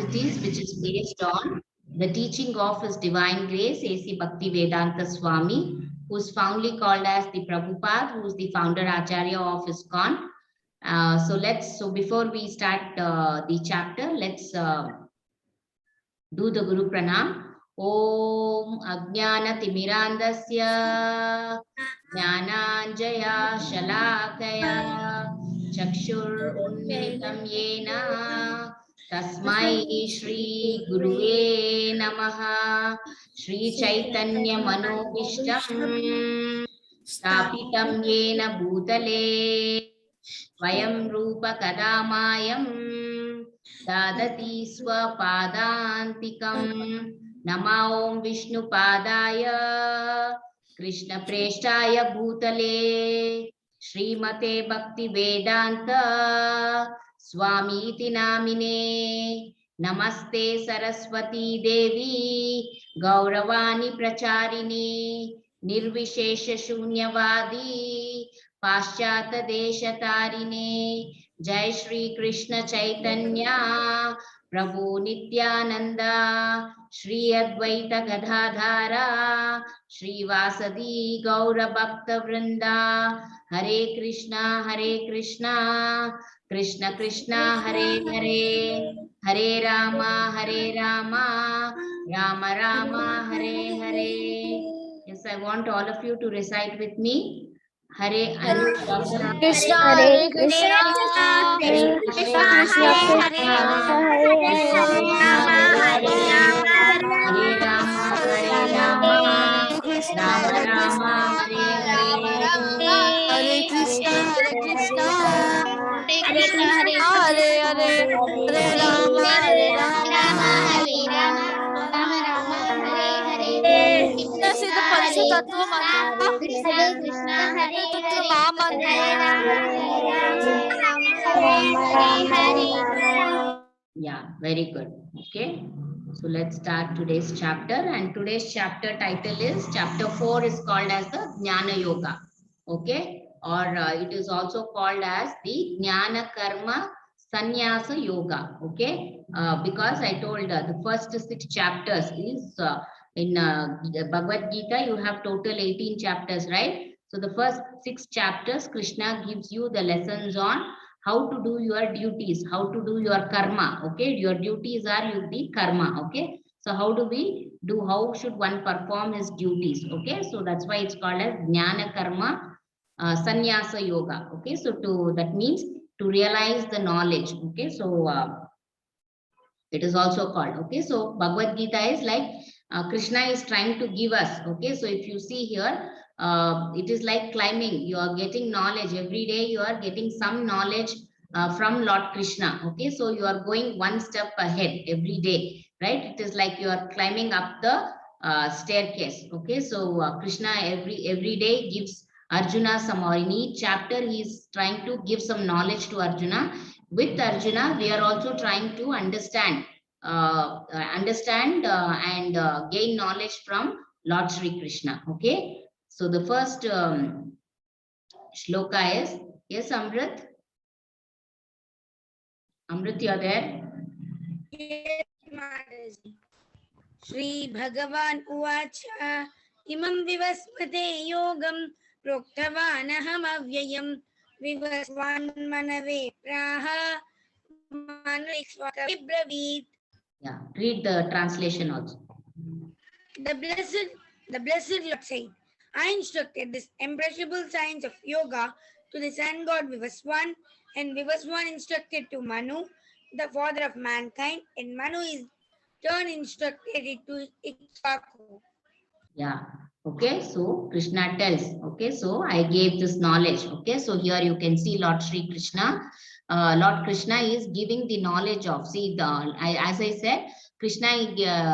activities which is based on the teaching of His Divine Grace, A.C. Bhaktivedanta Swami, who is fondly called as the Prabhupada, who is the founder Acharya of ISKCON. So before we start the chapter, let's do the Guru Pranam. Om Ajnana Timirandasya Jnananjaya Shalakaya Chakshur Unmilitam Yena Tasmai Shri Guruve Namaha Shri Chaitanya Manobishtam Stapitam Yena Bhutale Vayam Rupa Kadamayam Dadati Swapadantikam Nama Om Vishnu Padaya Krishna Preshtaya Bhutale Srimate Bhakti Vedanta Swami iti namine Namaste Saraswati Devi Gauravani Pracharini Nirvishesha Shunyavadi Paschata Desha Tarine Jai Shri Krishna Chaitanya Prabhu Nityananda Shri Advaita Gadadhara Shri Vasadi Gaura Bhakta Vrinda Hare Krishna Krishna Krishna Hare Hare Hare Rama Rama Rama Hare Hare. Yes, I want all of you to recite with me. Hare Krishna, Hare Krishna, Hare Krishna Krishna, Krishna, Hare Hare, Hare Rama, Rama Rama, Hare Hare. Hare Krishna, Hare Krishna, Hare Hare, Hare Rama, Hare Rama, Rama Rama, Hare Hare. Siddha Parisha Tattva Mantra, Krishna Krishna, Hare Tattva Hare, Mahamantra. Hare Rama, Hare Hare. Yeah, very good. Okay, so let's start today's chapter, and today's chapter title is chapter 4 is called as the Jnana Yoga. Okay, or it is also called as the Jnana Karma Sannyasa Yoga. Okay, because I told the first 6 chapters is in the Bhagavad Gita, you have total 18 chapters, right? So the first 6 chapters, Krishna gives you the lessons on how to do your duties, how to do your karma. Okay, your duties are the karma. Okay, so how do we do, how should one perform his duties? Okay, so that's why it's called as Jnana Karma Sannyasa Yoga. Okay, so that means to realize the knowledge. Okay, so it is also called. Okay, so Bhagavad Gita is like Krishna is trying to give us. Okay, so if you see here, it is like climbing. You are getting knowledge every day. You are getting some knowledge from Lord Krishna. Okay, so you are going one step ahead every day, right? It is like you are climbing up the staircase. Okay, so Krishna every day gives Arjuna some, or in each chapter he is trying to give some knowledge to Arjuna. With Arjuna, we are also trying to understand and gain knowledge from Lord Sri Krishna. Okay, so the first shloka is, yes, Amrit, you are there? Yes, Mataji. Shri Bhagavan Uvacha Imam Vivasmate Yogam Proktavanaham Avyayam Vivasvan Manave Praha Manvishwaka Bravit. Yeah, read the translation also. The blessed Lord said, I instructed this imperishable science of yoga to the sun god Vivaswan, and Vivaswan instructed to Manu, the father of mankind, and Manu is turn instructed it to Ikshvaku. Yeah. Okay, so Krishna tells, okay, so I gave this knowledge. Okay, so here you can see Lord Sri Krishna. Lord Krishna is giving the knowledge of, see, as I said, Krishna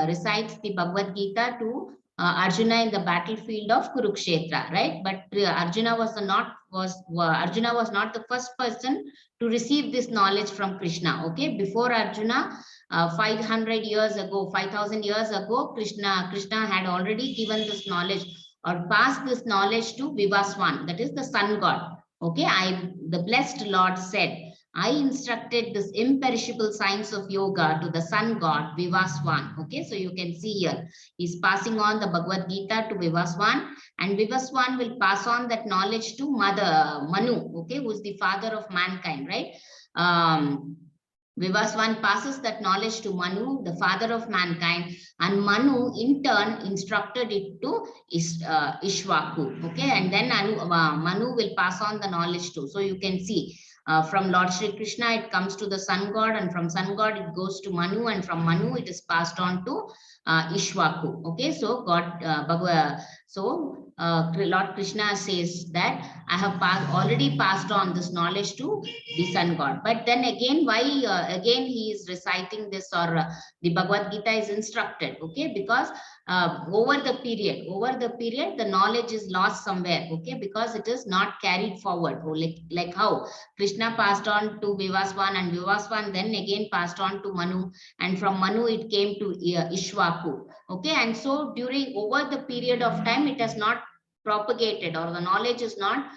recites the Bhagavad Gita to Arjuna in the battlefield of Kurukshetra, right? But Arjuna was not the first person to receive this knowledge from Krishna. Okay, before Arjuna, 500 years ago, 5,000 years ago, Krishna had already given this knowledge or passed this knowledge to Vivaswan, that is the sun god. Okay, the blessed Lord said, I instructed this imperishable science of yoga to the sun god Vivaswan. Okay, so you can see here, he's passing on the Bhagavad Gita to Vivaswan, and Vivaswan will pass on that knowledge to Mother Manu, okay, who is the father of mankind, right? Vivaswan passes that knowledge to Manu, the father of mankind, and Manu in turn instructed it to Ishwaku. Okay, and then Manu will pass on the knowledge too. So you can see from Lord Shri Krishna, it comes to the sun god, and from sun god, it goes to Manu, and from Manu, it is passed on to Ishwaku. Okay, so Lord Krishna says that I have already passed on this knowledge to the sun god. But then again, why again he is reciting this, or the Bhagavad Gita is instructed? Okay, because over the period, the knowledge is lost somewhere. Okay, because it is not carried forward. Or like how Krishna passed on to Vivaswan, and Vivaswan then again passed on to Manu, and from Manu it came to Ishwaku. Okay, and so during over the period of time, it has not propagated, or the knowledge is not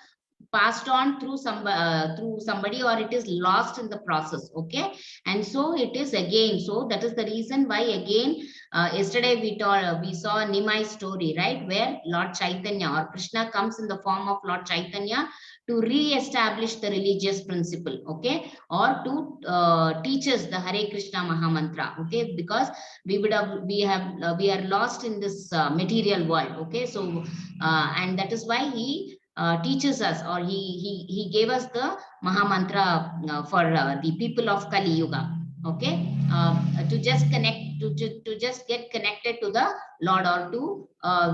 passed on through somebody, or it is lost in the process. Okay, and so it is again, so that is the reason why again yesterday we saw a Nimai story, right, where Lord Chaitanya or Krishna comes in the form of Lord Chaitanya to re-establish the religious principle, okay, or to teach us the Hare Krishna Mahamantra. Okay, because we are lost in this material world. Okay, so and that is why he teaches us, or he gave us the Mahamantra for the people of Kali Yuga. Okay, to just connect, to just get connected to the Lord, or to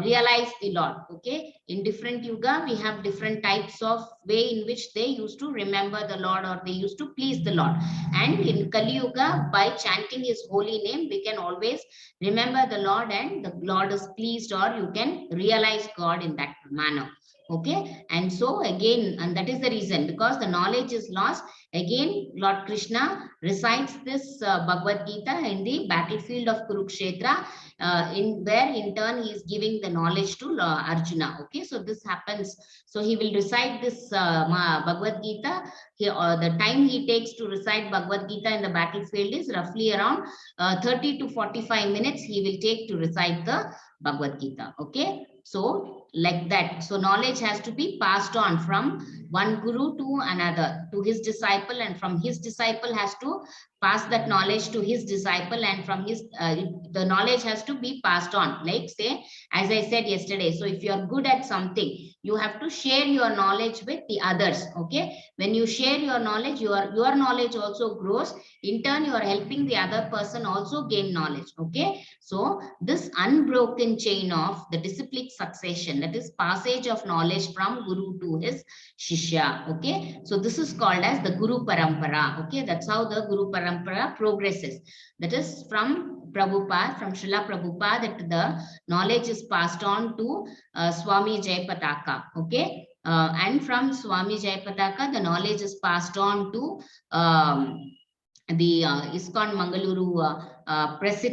realize the Lord. Okay, in different yuga we have different types of way in which they used to remember the Lord, or they used to please the Lord. And in Kali Yuga, by chanting his holy name, we can always remember the Lord, and the Lord is pleased, or you can realize God in that manner. Okay, and so again, and that is the reason, because the knowledge is lost, again Lord Krishna recites this Bhagavad Gita in the battlefield of Kurukshetra, in where in turn he is giving the knowledge to Arjuna. Okay, so this happens, so he will recite this Bhagavad Gita. The time he takes to recite Bhagavad Gita in the battlefield is roughly around 30 to 45 minutes he will take to recite the Bhagavad Gita. Okay, so like that, so knowledge has to be passed on from one guru to another, to his disciple, and from his disciple has to pass that knowledge to his disciple, and from his the knowledge has to be passed on, like say, as I said yesterday. So if you are good at something, you have to share your knowledge with the others. Okay, when you share your knowledge, your knowledge also grows. In turn, you are helping the other person also gain knowledge. Okay, so this unbroken chain of the disciplic succession, that is passage of knowledge from guru to his shishya. Okay, so this is called as the Guru Parampara. Okay, that's how the Guru Parampara progresses. That is from Prabhupada, from Srila Prabhupada, that the knowledge is passed on to Swami Jayapataka. Okay, and from Swami Jayapataka, the knowledge is passed on to the ISKCON Mangaluru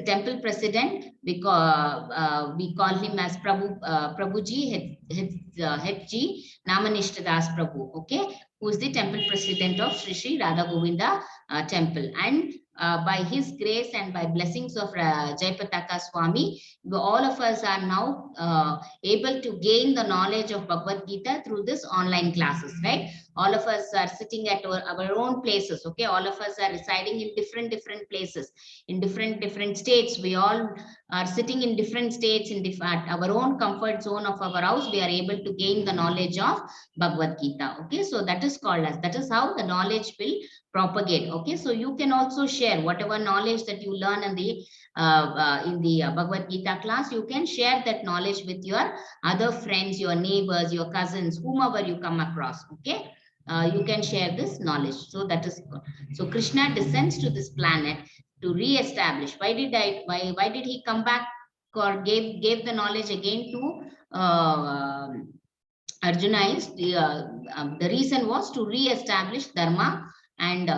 temple president, because we call him as Prabhuji H.G. Namanishta Das Prabhu. Okay, who is the temple president of Sri Sri Radha Govinda temple. And by his grace and by blessings of Jayapataka Swami, all of us are now able to gain the knowledge of Bhagavad Gita through this online classes, right? All of us are sitting at our own places. Okay, all of us are residing in different places, in different states. We all are sitting in different states, in at our own comfort zone of our house. We are able to gain the knowledge of Bhagavad Gita. Okay, so that is called as, that is how the knowledge will propagate. Okay, so you can also share whatever knowledge that you learn in the Bhagavad Gita class. You can share that knowledge with your other friends, your neighbors, your cousins, whomever you come across. Okay, you can share this knowledge. So that is good. So Krishna descends to this planet to re-establish. Why did he come back, or gave the knowledge again to Arjuna? Is the reason was to re-establish dharma and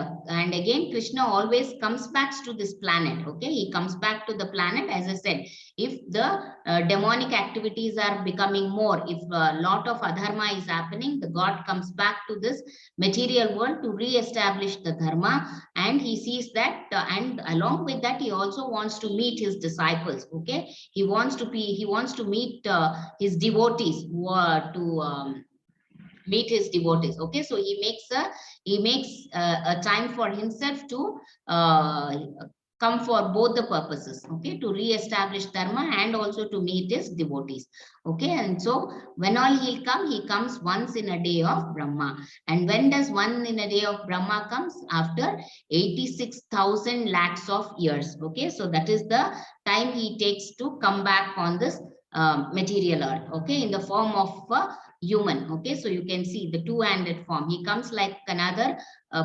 again Krishna always comes back to this planet. Okay, he comes back to the planet. As I said, if the demonic activities are becoming more, if a lot of adharma is happening, the God comes back to this material world to re-establish the dharma, and he sees that and along with that he also wants to meet his disciples. Okay, he wants to meet his devotees who are to meet his devotees. Okay, so he makes a time for himself to uh, come for both the purposes. Okay, to re-establish dharma and also to meet his devotees. Okay, and so when all he comes once in a day of Brahma. And when does one in a day of Brahma comes? After 86,000 lakhs of years. Okay, so that is the time he takes to come back on this material earth. Okay, in the form of human. Okay, so you can see the two-handed form. He comes like another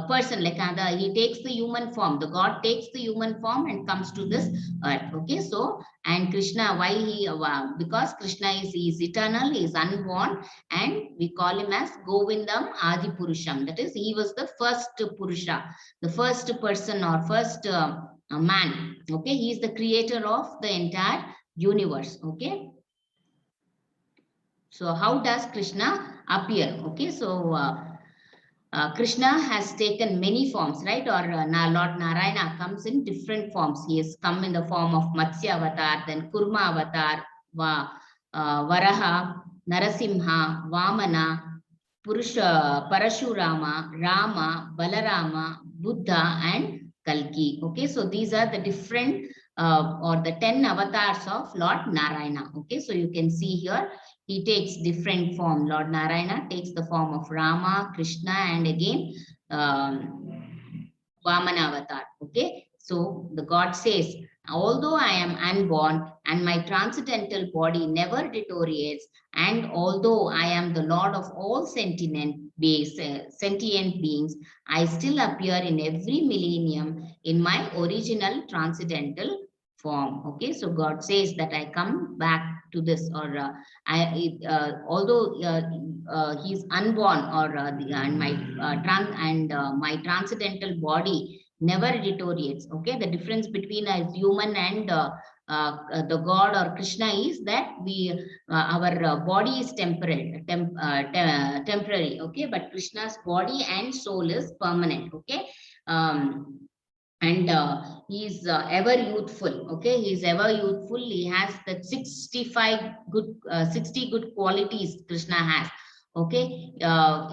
person, like another. He takes the human form. The God takes the human form and comes to this earth. Okay, so and Krishna, why he? Because Krishna is eternal, he is unborn, and we call him as Govindam Adi Purusham. That is, he was the first Purusha, the first person or first man. Okay, he is the creator of the entire universe. Okay. So how does Krishna appear? Okay, so Krishna has taken many forms, right? Or Lord Narayana comes in different forms. He has come in the form of Matsya avatar, then Kurma avatar, Varaha, Narasimha, Vamana, Purusha, Parashurama, Rama, Balarama, Buddha, and Kalki. Okay, so these are the different or the 10 avatars of Lord Narayana. Okay, so you can see here he takes different form. Lord Narayana takes the form of Rama, Krishna, and again Vamana avatar. Okay, so the God says, although I am unborn and my transcendental body never deteriorates, and although I am the Lord of all sentient beings, I still appear in every millennium in my original transcendental form. Okay, so God says that I come back to this, or although he's unborn, or and my transcendental body never deteriorates. Okay, the difference between a human and the God or Krishna is that our body is temporary. Okay, but Krishna's body and soul is permanent. Okay, and he is ever youthful. Okay, he is ever youthful. He has the 60 good qualities Krishna has. Okay,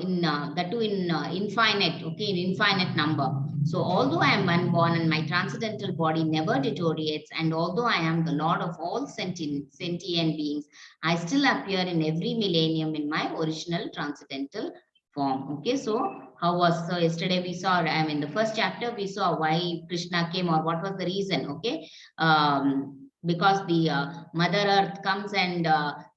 in that too in infinite. Okay, in infinite number. So although I am unborn and my transcendental body never deteriorates, and although I am the Lord of all sentient beings, I still appear in every millennium in my original transcendental form. Okay, so how was, so yesterday we saw, I mean the first chapter we saw why Krishna came, or what was the reason. Okay, because the Mother Earth comes and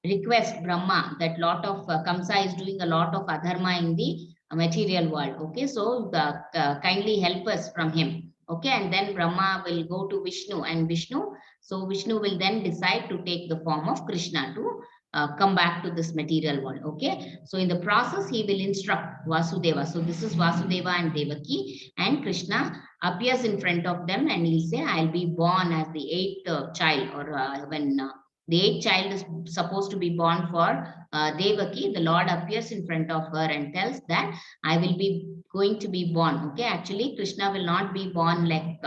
requests Brahma that lot of Kamsa is doing a lot of adharma in the material world. Okay, so kindly help us from him. Okay, and then Brahma will go to Vishnu, and Vishnu will then decide to take the form of Krishna to come back to this material world. Okay, so in the process he will instruct Vasudeva. So this is Vasudeva and Devaki, and Krishna appears in front of them and he'll say, I'll be born as the eighth child, or when the eighth child is supposed to be born for Devaki, the Lord appears in front of her and tells that I will be going to be born. Okay, actually Krishna will not be born like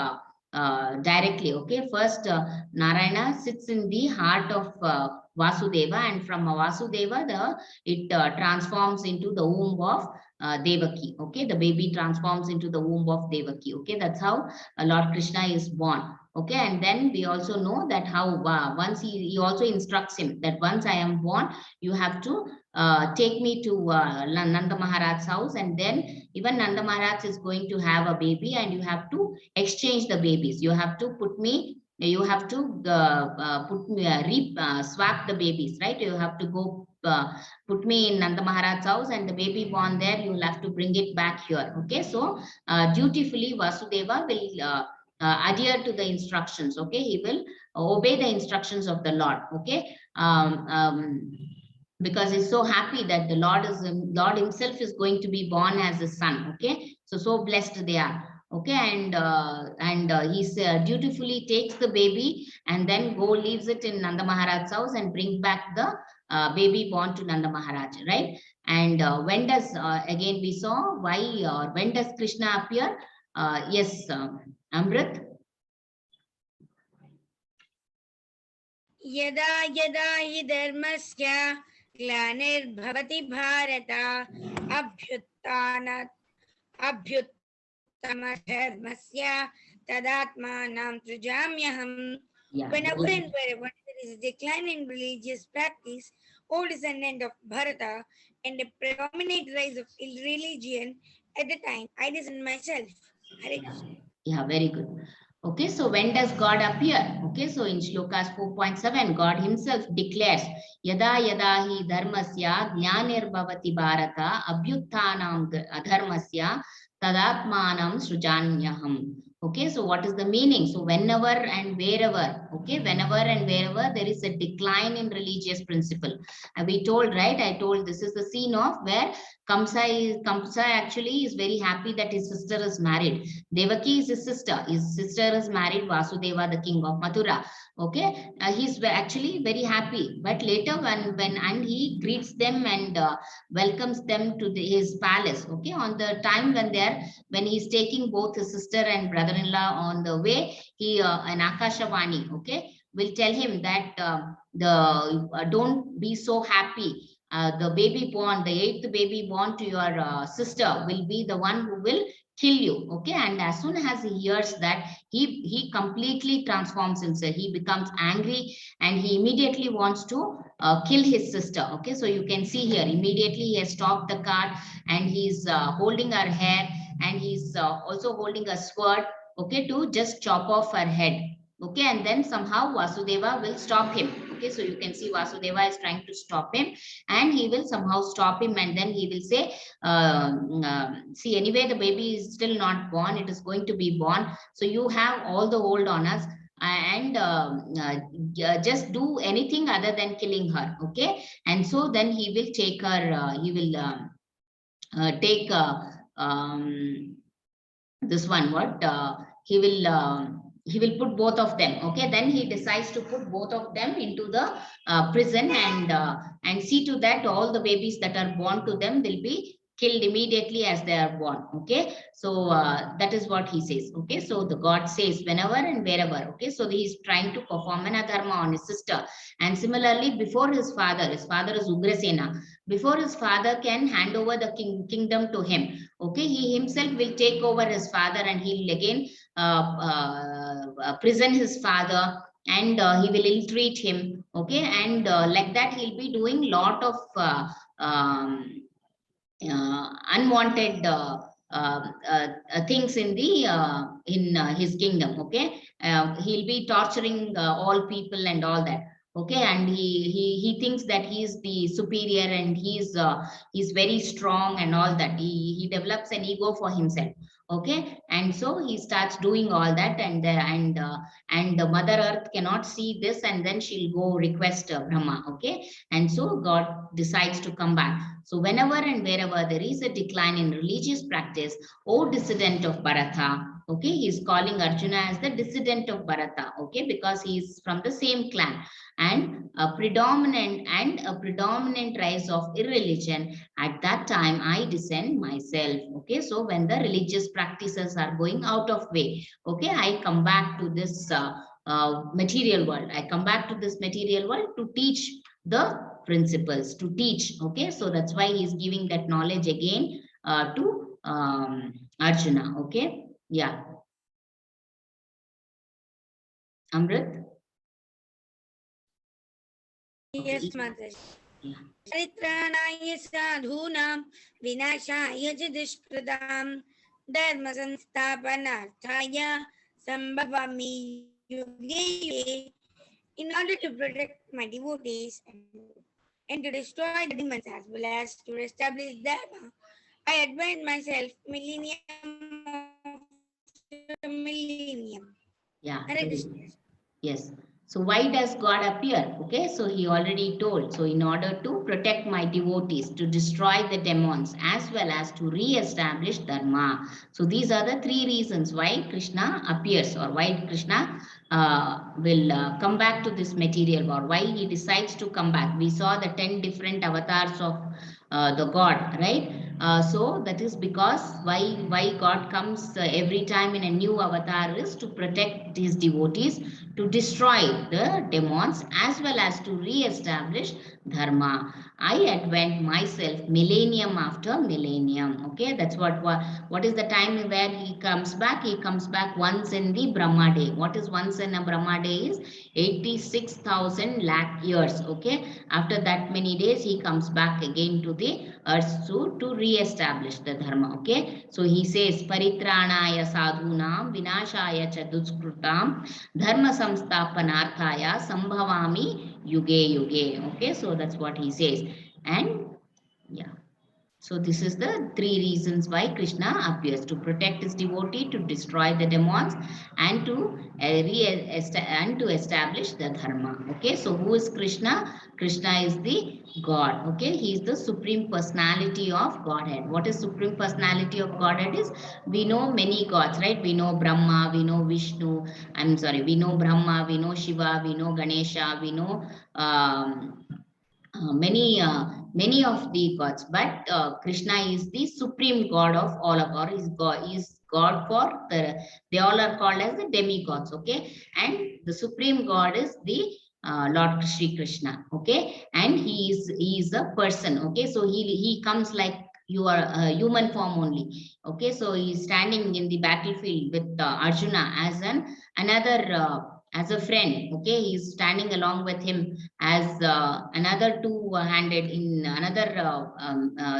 directly. Okay, first Narayana sits in the heart of Vasudeva, and from Vasudeva it transforms into the womb of Devaki. Okay, the baby transforms into the womb of Devaki. Okay, that's how Lord Krishna is born. Okay, and then we also know that how once he also instructs him that once I am born, you have to take me to Nanda Maharaj's house, and then even Nanda Maharaj is going to have a baby, and you have to exchange the babies. You have to put me, you have to swap the babies, right? You have to go put me in Nanda Maharaj's house, and the baby born there, you will have to bring it back here. Okay, so dutifully Vasudeva will adhere to the instructions. Okay, he will obey the instructions of the Lord. Okay, because he's so happy that the Lord himself is going to be born as a son. Okay, So blessed they are. Okay, and he dutifully takes the baby and then go leaves it in Nanda Maharaj's house and bring back the baby born to Nanda Maharaj, right? And when does again we saw why when does Krishna appear? Yes, Amrit. यदा यदा हि धर्मस्य ग्लानिर्भवति Bharat अभ्युत्थानमधर्मस्य तदात्मानं सृजाम्यहम्. Yeah. Whenever and wherever there is a decline in religious practice, O descendant of Bharata, and a predominant rise of religion, at the time I descend myself. Hare Krishna. Yeah, very good. Okay, so when does God appear? Okay, so in Shlokas 4.7, God himself declares, Yada yada hi dharmasya jnanirbhavati bharata abhyutthanam adharmasya tadatmanam srujanyaham. Okay, so what is the meaning? So whenever and wherever, okay, whenever and wherever there is a decline in religious principle. And we told, right? I told this is the scene of where Kamsa actually is very happy that his sister is married. Devaki is his sister. His sister is married Vasudeva, the king of Mathura. Okay, he's actually very happy. But later, when he greets them and welcomes them to his palace. Okay, on the time when he's taking both his sister and brother-in-law on the way, he an Akashavani, okay, will tell him that don't be so happy. The baby born, the 8th baby born to your sister will be the one who will kill you. Okay, and as soon as he hears that, he completely transforms himself. He becomes angry and he immediately wants to kill his sister. Okay, so you can see here immediately he has stopped the car and he's holding her hair and he's also holding a sword, okay, to just chop off her head. Okay, and then somehow Vasudeva will stop him. Okay, so you can see Vasudeva is trying to stop him and he will somehow stop him, and then he will say, see, anyway the baby is still not born, it is going to be born, so you have all the hold on us, and just do anything other than killing her. Okay, and so then he will take her, he will take this one, what he will put both of them. Okay, then he decides to put both of them into the prison and see to that all the babies that are born to them will be killed immediately as they are born. Okay, so that is what he says. Okay, so the God says whenever and wherever. Okay, so he is trying to perform an adharma on his sister, and similarly before his father is Ugrasena, before his father can hand over the kingdom to him. Okay, he himself will take over his father and he will again prison his father, and he will ill-treat him. Okay, and like that he'll be doing lot of unwanted things in the his kingdom. Okay, he'll be torturing all people and all that. Okay, and he thinks that he is the superior and he's very strong and all that. He develops an ego for himself. Okay, and so he starts doing all that, and the Mother Earth cannot see this, and then she'll go request Brahma. Okay, and so God decides to come back. So whenever and wherever there is a decline in religious practice, O dissident of Bharata, okay, he's calling Arjuna as the dissident of Bharata, okay, because he's from the same clan, and a predominant rise of irreligion. At that time, I descend myself. Okay, so when the religious practices are going out of way, okay, I come back to this material world. I come back to this material world to teach the principles, to teach. Okay, so that's why he's giving that knowledge again to Arjuna. Okay, yeah. Amrit? Yes, Mother. Paritranaaya sadhunam vinashaya च दुष्कृतां धर्म संस्थापनार्थाय sambhavami yuge. In order to protect my devotees and to destroy the demons as well as to establish dharma, I advance myself millennium after millennium. Yeah. Hare Krishna. Yes. So why does God appear? Okay, so he already told. So in order to protect my devotees, to destroy the demons, as well as to re-establish dharma. So these are the three reasons why Krishna appears, or why Krishna will come back to this material world, why he decides to come back. We saw the 10 different avatars of the God, right? So that is because why God comes every time in a new avatar is to protect his devotees, to destroy the demons, as well as to re-establish dharma. I advent myself millennium after millennium. Okay, that's what is the time where he comes back. He comes back once in the Brahma day. What is once in a Brahma day is 86,000 lakh years. Okay, after that many days he comes back again to the earth to re-establish the dharma. Okay, so he says paritranaya sadhunam vinashaya cha duskrutam dharma samsthapanarthaya sambhavami yuge yuge. Okay, so that's what he says. And yeah, so this is the three reasons why Krishna appears: to protect his devotee, to destroy the demons, and to establish the dharma. Okay, so who is Krishna? Krishna is the God. Okay, he is the supreme personality of Godhead. What is supreme personality of Godhead is, we know many gods, right? We know Brahma, we know Vishnu. I'm sorry, we know Brahma, we know Shiva, we know Ganesha, we know many of the gods, but Krishna is the supreme god of all of, or is God for they all are called as the demigods. Okay, and the supreme god is the Lord Shri Krishna. Okay, and he is a person. Okay, so he comes like your human form only. Okay, so he is standing in the battlefield with Arjuna as another as a friend. Okay, he is standing along with him as another two-handed in another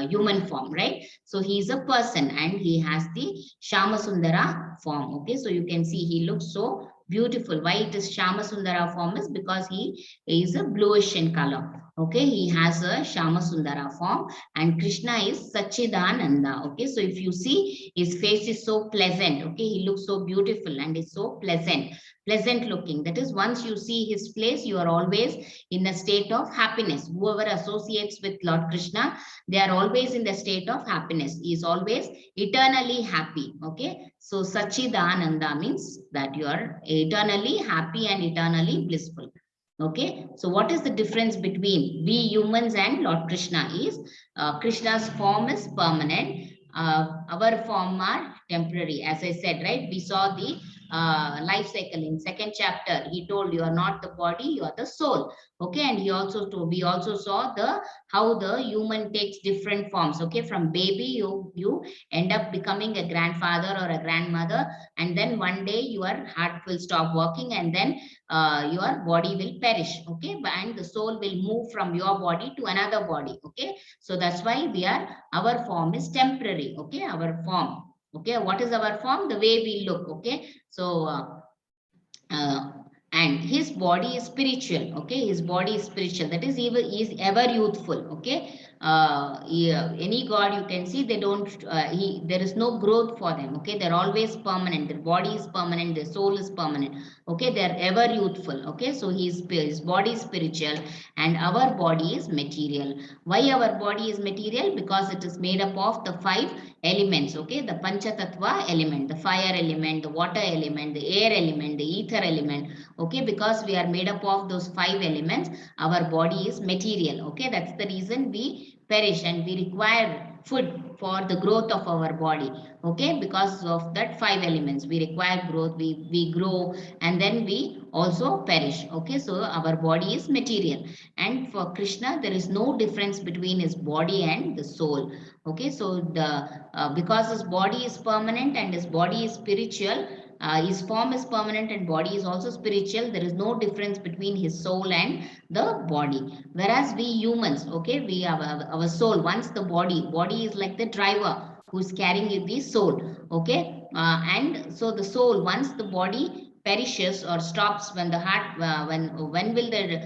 human form, right? So he is a person and he has the Shama Sundara form. Okay, so you can see he looks so beautiful. Why it is Shama Sundara form is because he is a bluish in color. Okay, he has a Shama Sundara form, and Krishna is Sachidananda. Okay, so if you see, his face is so pleasant. Okay, he looks so beautiful and is so pleasant looking. That is, once you see his face, you are always in a state of happiness. Whoever associates with Lord Krishna, they are always in the state of happiness. He is always eternally happy. Okay, so Sachidananda means that you are eternally happy and eternally blissful. Okay, so what is the difference between we humans and Lord Krishna is Krishna's form is permanent, our form are temporary. As I said, right, we saw the life cycle in second chapter. He told you are not the body, you are the soul. Okay, and he also told, we also saw the how the human takes different forms. Okay, from baby you end up becoming a grandfather or a grandmother, and then one day your heart will stop working, and then your body will perish. Okay, and the soul will move from your body to another body. Okay, so that's why our form is temporary. Okay, our form. Okay, what is our form? The way we look. Okay, so uh, and his body is spiritual. Okay, his body is spiritual, that is ever youthful. Okay, any god you can see, they don't there is no growth for them. Okay, they're always permanent. Their body is permanent, their soul is permanent. Okay, they're ever youthful. Okay, so his body is spiritual and our body is material. Why our body is material? Because it is made up of the 5 elements. Okay, the Pancha Tattva element, the fire element, the water element, the air element, the ether element. Okay, because we are made up of those 5 elements, our body is material. Okay, that's the reason we perish and we require food for the growth of our body. Okay, because of that 5 elements we require growth, we grow, and then we also perish. Okay, so our body is material, and for Krishna there is no difference between his body and the soul. Okay, so the because his body is permanent and his body is spiritual, his form is permanent and body is also spiritual, there is no difference between his soul and the body. Whereas we humans, okay, we have our soul. Once the body is like the driver who's carrying the soul. Okay, and so the soul, once the body perishes or stops, when the heart when will the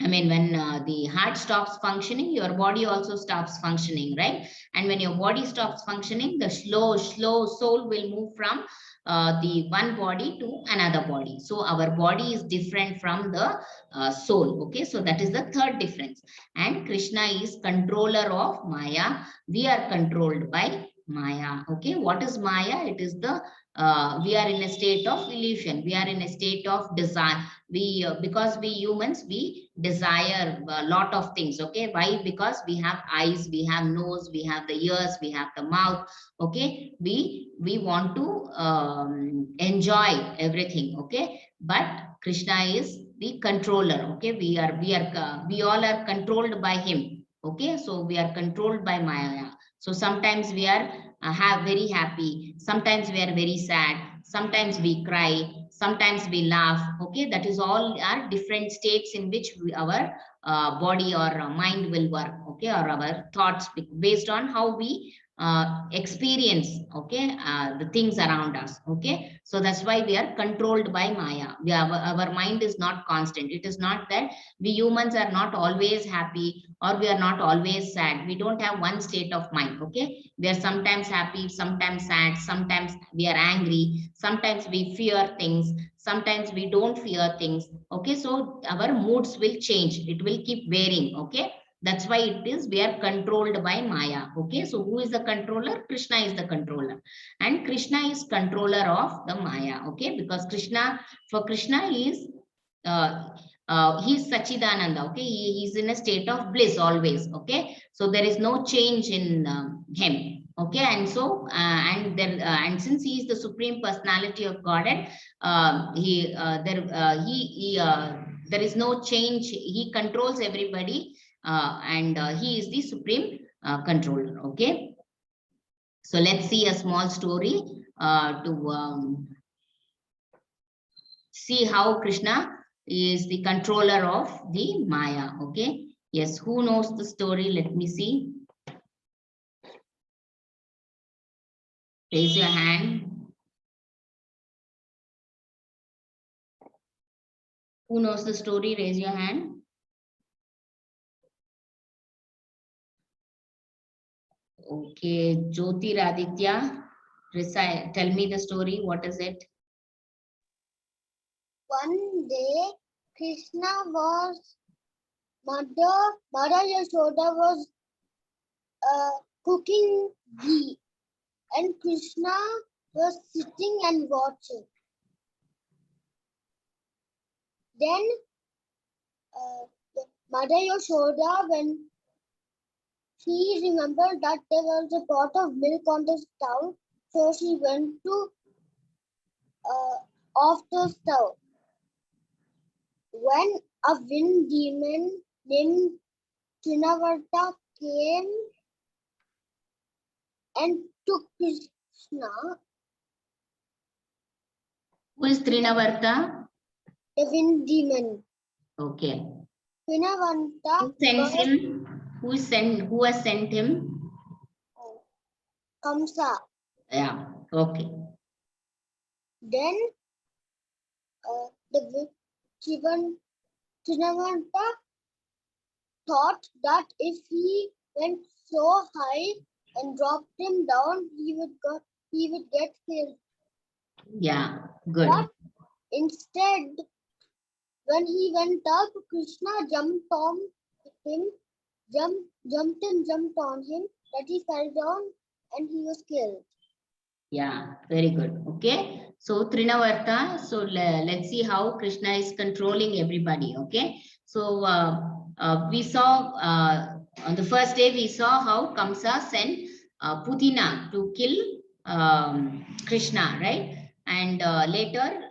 I mean, when the heart stops functioning, your body also stops functioning, right? And when your body stops functioning, the slow soul will move from the one body to another body. So our body is different from the soul. Okay, so that is the third difference. And Krishna is controller of Maya. We are controlled by Maya. Okay, what is Maya? It is the we are in a state of illusion. We are in a state of desire. We because we humans, we desire a lot of things. Okay, why? Because we have eyes, we have nose, we have the ears, we have the mouth. Okay, we want to enjoy everything. Okay, but Krishna is the controller. Okay, we all are controlled by him. Okay, so we are controlled by Maya. So sometimes we are have very happy, sometimes we are very sad, sometimes we cry, sometimes we laugh. Okay, that is all are different states in which our body or mind will work. Okay, or our thoughts, based on how we experience, okay, the things around us. Okay, so that's why we are controlled by Maya. Our mind is not constant. It is not that we humans are not always happy or we are not always sad. We don't have one state of mind. Okay, we are sometimes happy, sometimes sad, sometimes we are angry, sometimes we fear things, sometimes we don't fear things. Okay, so our moods will change, it will keep varying. Okay, that's why it is we are controlled by Maya. Okay, so who is the controller? Krishna is the controller, and Krishna is controller of the Maya. Okay, because for Krishna is he's Sachidananda. Okay, he's in a state of bliss always. Okay, so there is no change in him. Okay, and so and since he is the supreme personality of Godhead, there is no change. He controls everybody, and he is the supreme controller. Okay, so let's see a small story to see how Krishna is the controller of the Maya. Okay, yes, who knows the story? Let me see. Raise your hand. Who knows the story? Raise your hand. Okay, Jyoti Raditya, tell me the story. What is it? One day, Krishna was Mother Yashoda was cooking ghee, and Krishna was sitting and watching. Then Mother Yashoda, when she remembered that there was a pot of milk on the stove, so she went to off the stove. When a wind demon named Trinavarta came and took Krishna. Who is Trinavarta? The wind demon. Okay. Trinavarta. Who sends him? Who has sent him? Kamsa. Yeah. Okay. Then Trinavarta thought that if he went so high and dropped him down, he would get killed. Yeah, good. But instead, when he went up, Krishna jumped on him, jumped on him, that he fell down and he was killed. Yeah, very good. Okay, so Trinavarta. So let's see how Krishna is controlling everybody. Okay, so we saw on the first day we saw how Kamsa sent Putina to kill Krishna, right? And later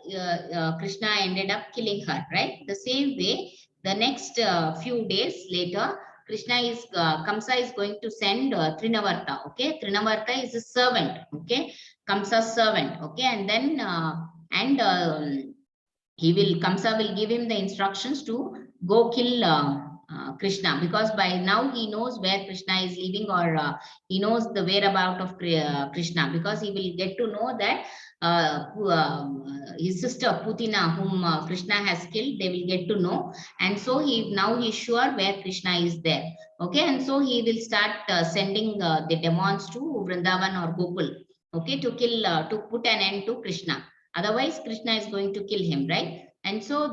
Krishna ended up killing her, right? The same way, the next few days later, Kamsa is going to send Trinavarta. Okay, Trinavarta is a servant. Okay, Kamsa's servant. Okay, and then Kamsa will give him the instructions to go kill Krishna, because by now he knows where Krishna is living, or he knows the whereabout of Krishna, because he will get to know that his sister Putina, whom Krishna has killed, they will get to know, and so he's sure where Krishna is there. Okay, and so he will start sending the demons to Vrindavan or Gokul. okay, to kill, to put an end to Krishna. Otherwise, Krishna is going to kill him, right? And so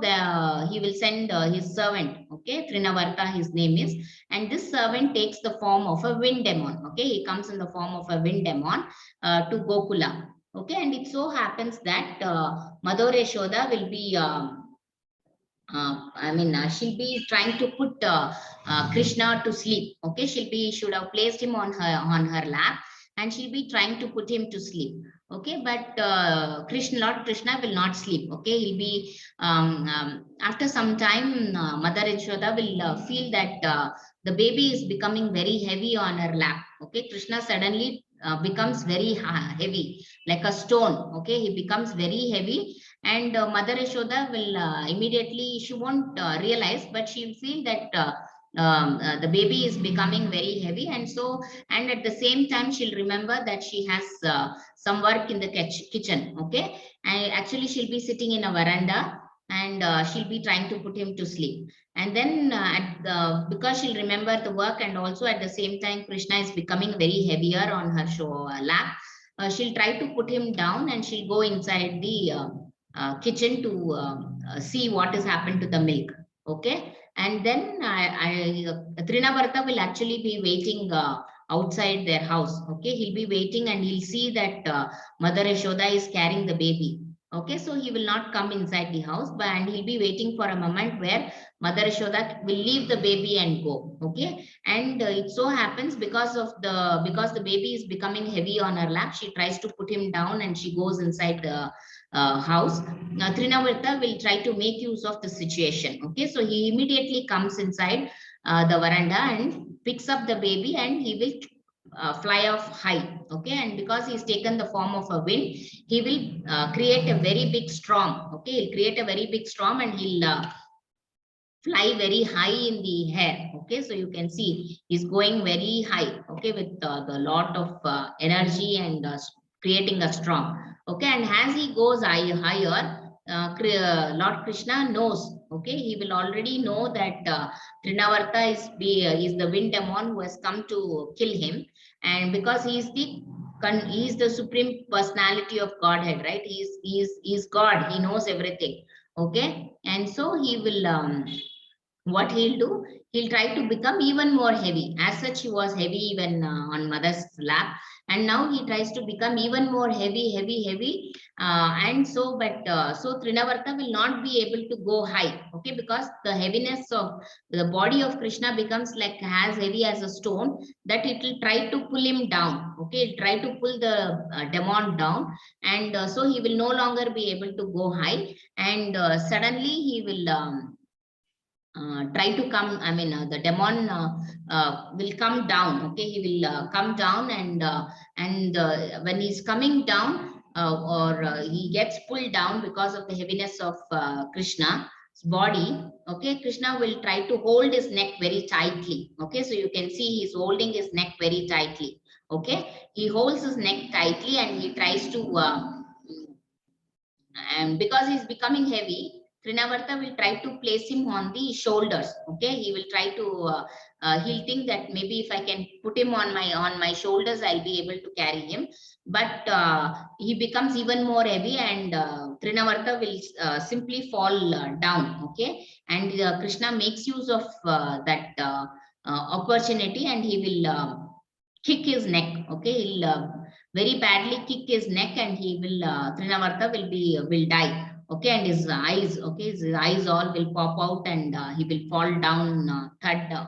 he will send his servant, okay, Trinavarta, his name is, and this servant takes the form of a wind demon, okay, he comes in the form of a wind demon to Gokula, okay, and it so happens that Mother Yashoda will be she'll be trying to put Krishna to sleep. Okay, should have placed him on her lap, and she'll be trying to put him to sleep. Okay, but Lord Krishna will not sleep. Okay, he'll be after some time, Mother Yashoda will feel that the baby is becoming very heavy on her lap. Okay, Krishna suddenly becomes very heavy, like a stone. Okay, he becomes very heavy, and Mother Yashoda will immediately, she won't realize, but she'll feel that the baby is becoming very heavy, and so, and at the same time she'll remember that she has some work in the kitchen, okay, and actually she'll be sitting in a veranda, and she'll be trying to put him to sleep, and then because she'll remember the work, and also at the same time Krishna is becoming very heavier on her lap, she'll try to put him down, and she'll go inside the kitchen to see what has happened to the milk. Okay, and then Trinavarta will actually be waiting outside their house. Okay, he'll be waiting, and he'll see that Mother Yashoda is carrying the baby. Okay, so he will not come inside the house, but and he'll be waiting for a moment where Mother Yashoda will leave the baby and go. Okay, and it so happens because the baby is becoming heavy on her lap, she tries to put him down, and she goes inside the house. Now Trinavarta will try to make use of the situation. Okay, so he immediately comes inside the veranda and picks up the baby, and he will fly off high. Okay, and because he's taken the form of a wind, he will create a very big storm. Okay, he'll create a very big storm, and he'll fly very high in the air. Okay, so you can see he's going very high, okay, with the lot of energy, and creating a storm. Okay, and as he goes higher, Lord Krishna knows. Okay, he will already know that Trinavarta is the wind demon who has come to kill him, and because he is the supreme personality of Godhead, right? He's God. He knows everything. Okay, and so he will what he'll do, he'll try to become even more heavy. As such, he was heavy even on mother's lap, and now he tries to become even more heavy, and so, but so Trinavarta will not be able to go high. Okay, because the heaviness of the body of Krishna becomes like as heavy as a stone, that it will try to pull him down. Okay, it'll try to pull the demon down, and so he will no longer be able to go high, and suddenly he will try to come, the demon will come down. Okay, he will come down, and when he's coming down, or he gets pulled down because of the heaviness of Krishna's body. Okay, Krishna will try to hold his neck very tightly. Okay, so you can see he's holding his neck very tightly. Okay, he holds his neck tightly, and he tries to and because he's becoming heavy, Trinavarta will try to place him on the shoulders. Okay, he will try to he'll think that maybe if I can put him on my shoulders, I'll be able to carry him. But he becomes even more heavy, and Trinavarta will simply fall down. Okay, and Krishna makes use of that opportunity, and he will kick his neck. Okay, he'll very badly kick his neck, and he will Trinavarta will die. Okay, and his eyes, okay, his eyes all will pop out, and he will fall down thud,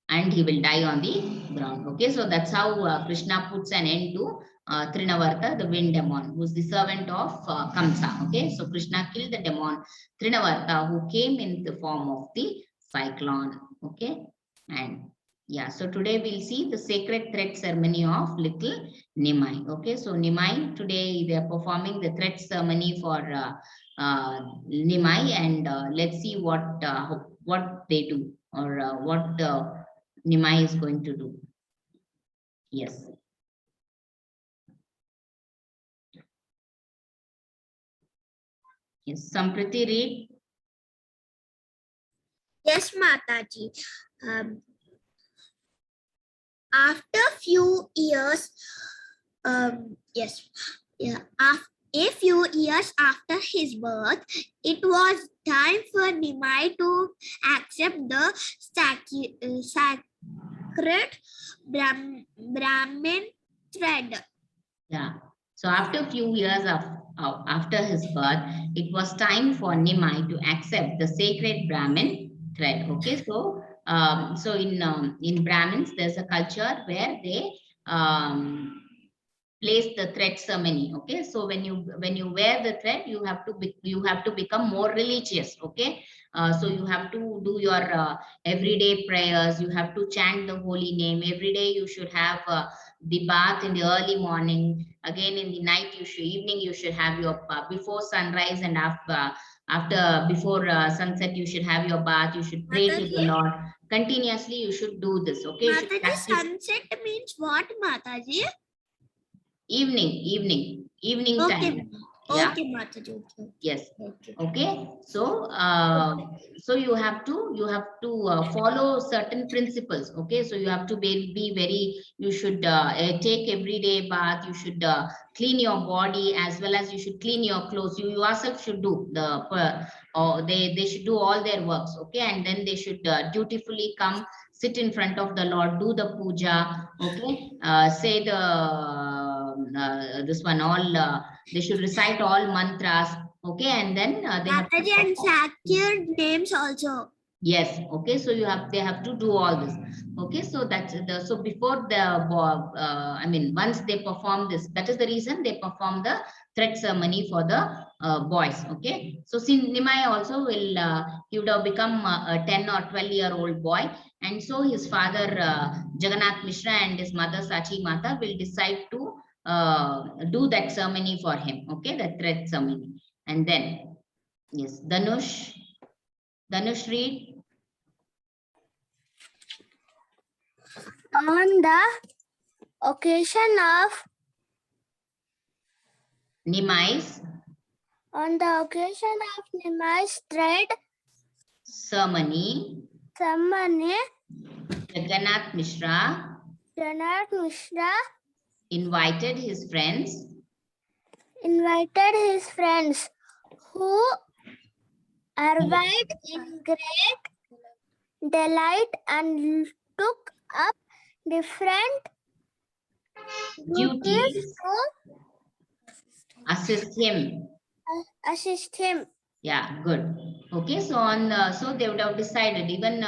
and he will die on the ground. Okay, so that's how Krishna puts an end to Trinavarta, the wind demon, who's the servant of Kamsa. Okay, so Krishna killed the demon Trinavarta, who came in the form of the cyclone. Okay, and yeah, so today we'll see the sacred thread ceremony of little Nimai. Okay, so Nimai, today they are performing the thread ceremony for Nimai, and let's see what they do, or what Nimai is going to do. Yes. Yes, Sampriti, read. Yes, Mataji. After few years, Yes. Yeah. A few years after his birth, it was time for Nimai to accept the sacred Brahmin thread. Yeah. So after a few years after his birth, it was time for Nimai to accept the sacred Brahmin thread. Okay. So so in Brahmins, there's a culture where they place the thread ceremony. Okay, so when you wear the thread, you have to become more religious. Okay, so you have to do your everyday prayers. You have to chant the holy name every day. You should have the bath in the early morning. Again in the night, evening you should have your before sunrise and after before sunset you should have your bath. You should pray to the Lord continuously. You should do this. Okay, you should Mataji, practice. sunset means what, Mataji? Evening Okay. time. Yeah. Okay, Mataji. Okay. Yes. Okay. Okay. So so you have to follow certain principles. Okay, so you have to be very, you should take everyday bath. You should clean your body as well as you should clean your clothes. You yourself should do the or they should do all their works. Okay, and then they should dutifully come, sit in front of the Lord, do the puja. Okay, say the this one all they should recite all mantras. Okay, and then they have to Mataji and sacred names also. yes. Okay, so they have to do all this. Okay, so that's so before the I mean once they perform this, that is the reason they perform the thread ceremony for the boys. Okay, so Nimai also will he would have become a 10 or 12-year-old boy, and so his father Jagannath Mishra and his mother Sachi Mata will decide to do that ceremony for him. Okay, the thread ceremony. And then yes, Danush read. On the occasion of Nimai's thread ceremony, ceremony, Jagannath Mishra Jagannath Mishra invited his friends who arrived in great delight and took up different duties to assist him. assist him. Yeah, good. Okay, so so they would have decided even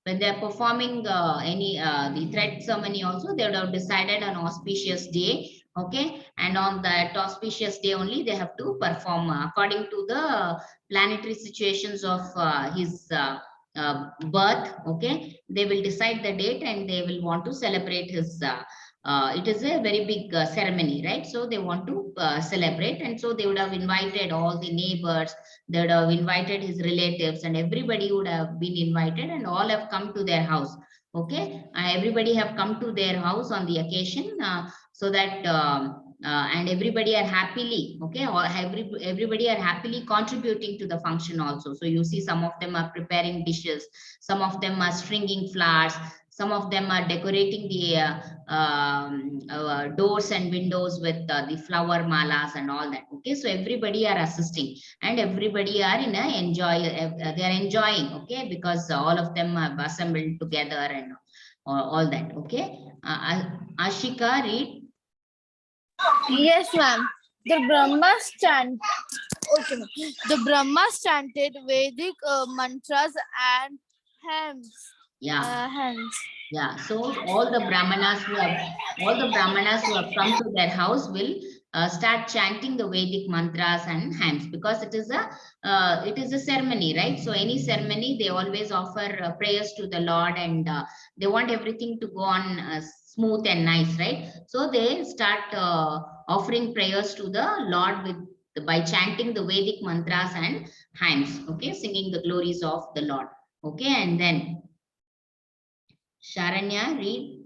when they are performing any the thread ceremony also, they would have decided an auspicious day. Okay, and on that auspicious day only they have to perform according to the planetary situations of his birth. Okay, they will decide the date and they will want to celebrate his it is a very big ceremony, right? So they want to celebrate, and so they would have invited all the neighbors, they would have invited his relatives, and everybody would have been invited, and all have come to their house. Okay, everybody have come to their house on the occasion, so that and everybody are happily, okay, or everybody are happily contributing to the function also. So you see some of them are preparing dishes, some of them are stringing flowers, some of them are decorating the doors and windows with the flower malas and all that. Okay, so everybody are assisting and everybody are in a they are enjoying. Okay, because all of them have assembled together and all that. Okay, Ashika, read. Yes, ma'am. The Brahmas chant. Okay, ma'am. The Brahmas chanted Vedic mantras and hymns. Yeah. Hymns. Yeah, so all the brahmanas who have come to their house will start chanting the Vedic mantras and hymns, because it is a ceremony, right? So any ceremony they always offer prayers to the Lord, and they want everything to go on smooth and nice, right? So they start offering prayers to the Lord by chanting the Vedic mantras and hymns. Okay, singing the glories of the Lord. Okay, and then Sharanya, read.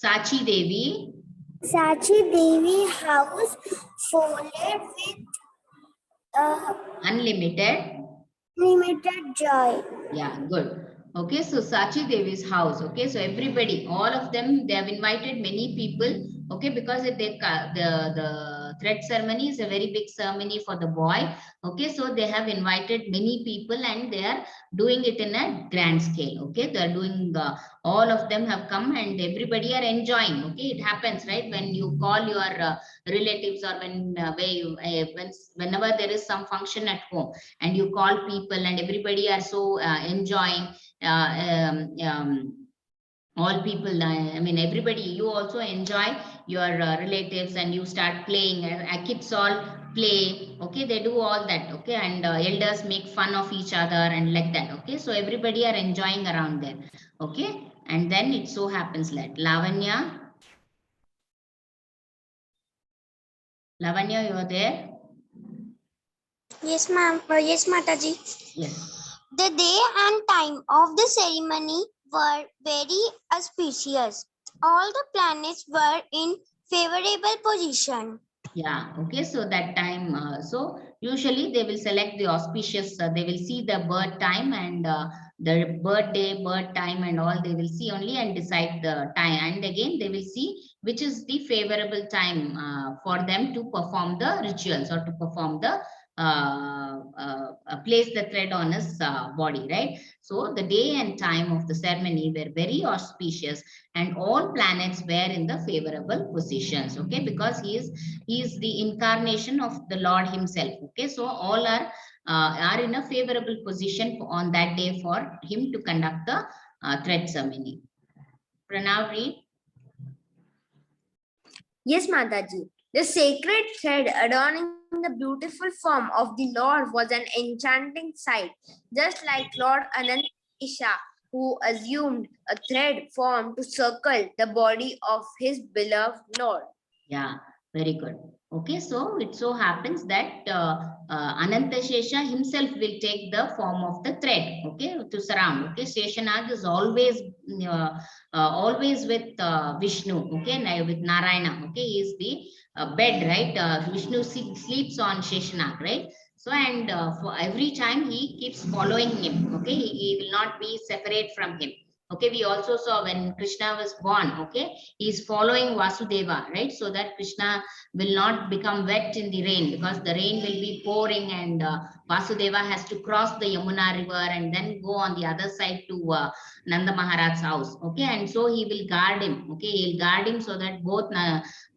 Sachi Devi. Sachi Devi house folded with Unlimited. limited joy. Yeah, good. Okay, so Sachi Devi's house. Okay, so everybody, all of them, they have invited many people. Okay, because the thread ceremony is a very big ceremony for the boy. Okay, so they have invited many people and they are doing it in a grand scale. Okay, they are doing all of them have come and everybody are enjoying. Okay, it happens, right, when you call your relatives, or whenever there is some function at home and you call people and everybody are so enjoying. All people, I mean everybody, you also enjoy your relatives and you start playing, kids all play. Okay, they do all that. Okay, and elders make fun of each other and like that. Okay, so everybody are enjoying around there. Okay, and then it so happens that Lavanya, you are there? Yes, ma'am. Yes, Mataji. Yes. The day and time of the ceremony were very auspicious. All the planets were in favorable position. Yeah, okay, so that time, so usually they will select the auspicious, they will see the birth time and the birthday, birth time and all, they will see only and decide the time. And again, they will see which is the favorable time for them to perform the rituals or to perform the place the thread on his body, right? So the day and time of the ceremony were very auspicious and all planets were in the favorable positions. Okay, because he is the incarnation of the Lord himself. Okay, so all are in a favorable position on that day for him to conduct the thread ceremony. Pranav, read. Yes, Mataji. The sacred thread adorning the beautiful form of the Lord was an enchanting sight, just like Lord Anantisha, who assumed a thread form to circle the body of his beloved Lord. Yeah, very good. Okay, so it so happens that Ananta Shesha himself will take the form of the thread, okay, to surround. Okay, Sheshanag is always with Vishnu, okay, with Narayana. Okay, he is the bed, right? Vishnu sleeps on Sheshanag, right? So, and for every time he keeps following him, okay, he will not be separate from him. Okay, we also saw when Krishna was born, okay, he is following Vasudeva, right? So that Krishna will not become wet in the rain, because the rain will be pouring and Vasudeva has to cross the Yamuna river and then go on the other side to Nanda Maharaj's house. Okay, and so he will guard him. Okay, he will guard him so that both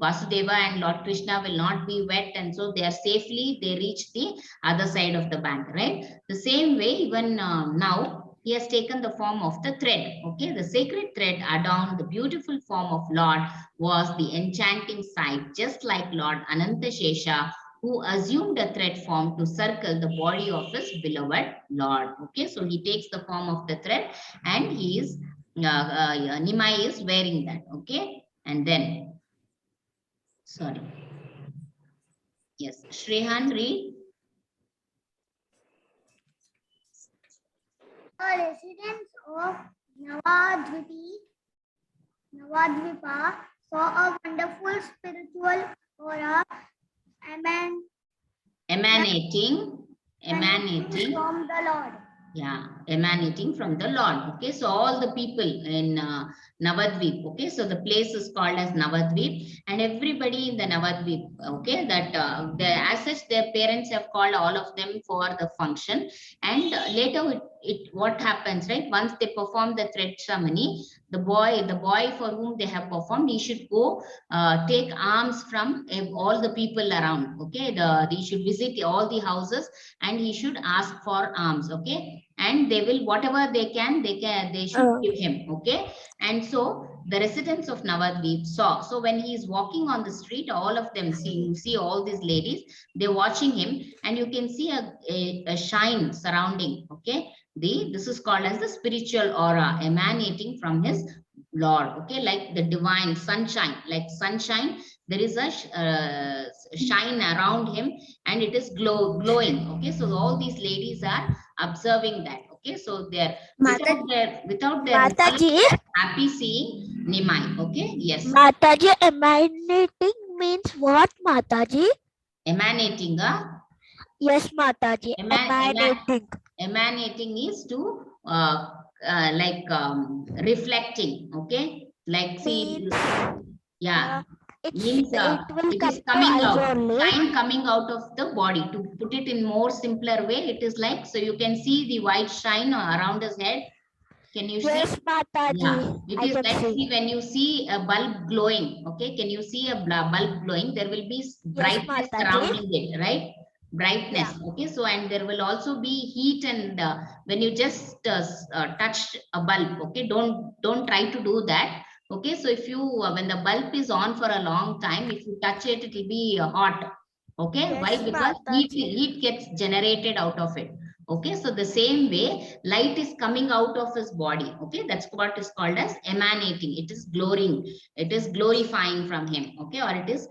Vasudeva and Lord Krishna will not be wet, and so they are safely, they reach the other side of the bank, right? The same way, even now, he has taken the form of the thread. Okay, the sacred thread adorned the beautiful form of Lord was the enchanting sight, just like Lord Ananta Shesha, who assumed a thread form to circle the body of his beloved Lord. Okay, so he takes the form of the thread and he is Nimai is wearing that. Okay, and then sorry, yes, Shrehan, read. The residents of Navadvipa saw a wonderful spiritual aura Emanating from the Lord. Yeah, emanating from the Lord. Okay, so all the people in Navadvip, okay, so the place is called as Navadvip, and everybody in the Navadvip, okay, that as such their parents have called all of them for the function, and later what happens, right? Once they perform the thread ceremony, the boy for whom they have performed, he should go take alms from all the people around. Okay, he should visit all the houses and he should ask for alms. Okay, and they will, whatever they should give him. Okay, and so the residents of Navadvip saw. So when he is walking on the street, all of them see all these ladies, they're watching him, and you can see a shine surrounding. Okay, this is called as the spiritual aura emanating from his Lord. Okay, like the divine sunshine, like sunshine, there is a shine around him and it is glowing. Okay, so all these ladies are observing that. Okay, so they're without their knowledge, Mataji, they're happy seeing Nimai. Okay, yes, Mataji, emanating means what, Mataji? emanating Yes, Mataji, emanating. Emanating is to reflecting. Okay, like see, yeah, means it is coming out, shine coming out of the body. To put it in more simpler way, it is like, so you can see the white shine around his head. Can you see? Yes, Mataji. Yeah, it I is can like, see. see, when you see a bulb glowing, okay, can you see a bulb glowing? There will be brightness Mataji. surrounding it, right? Brightness, okay. So, and there will also be heat, and when you just touch a bulb, okay, don't try to do that. Okay, so if you when the bulb is on for a long time, if you touch it, it will be hot. Okay, Yes, why? Because heat Mataji. heat gets generated out of it. Okay, so the same way light is coming out of his body. Okay, that's what is called as emanating. It is glorying, it is glorifying from him. Okay, or it is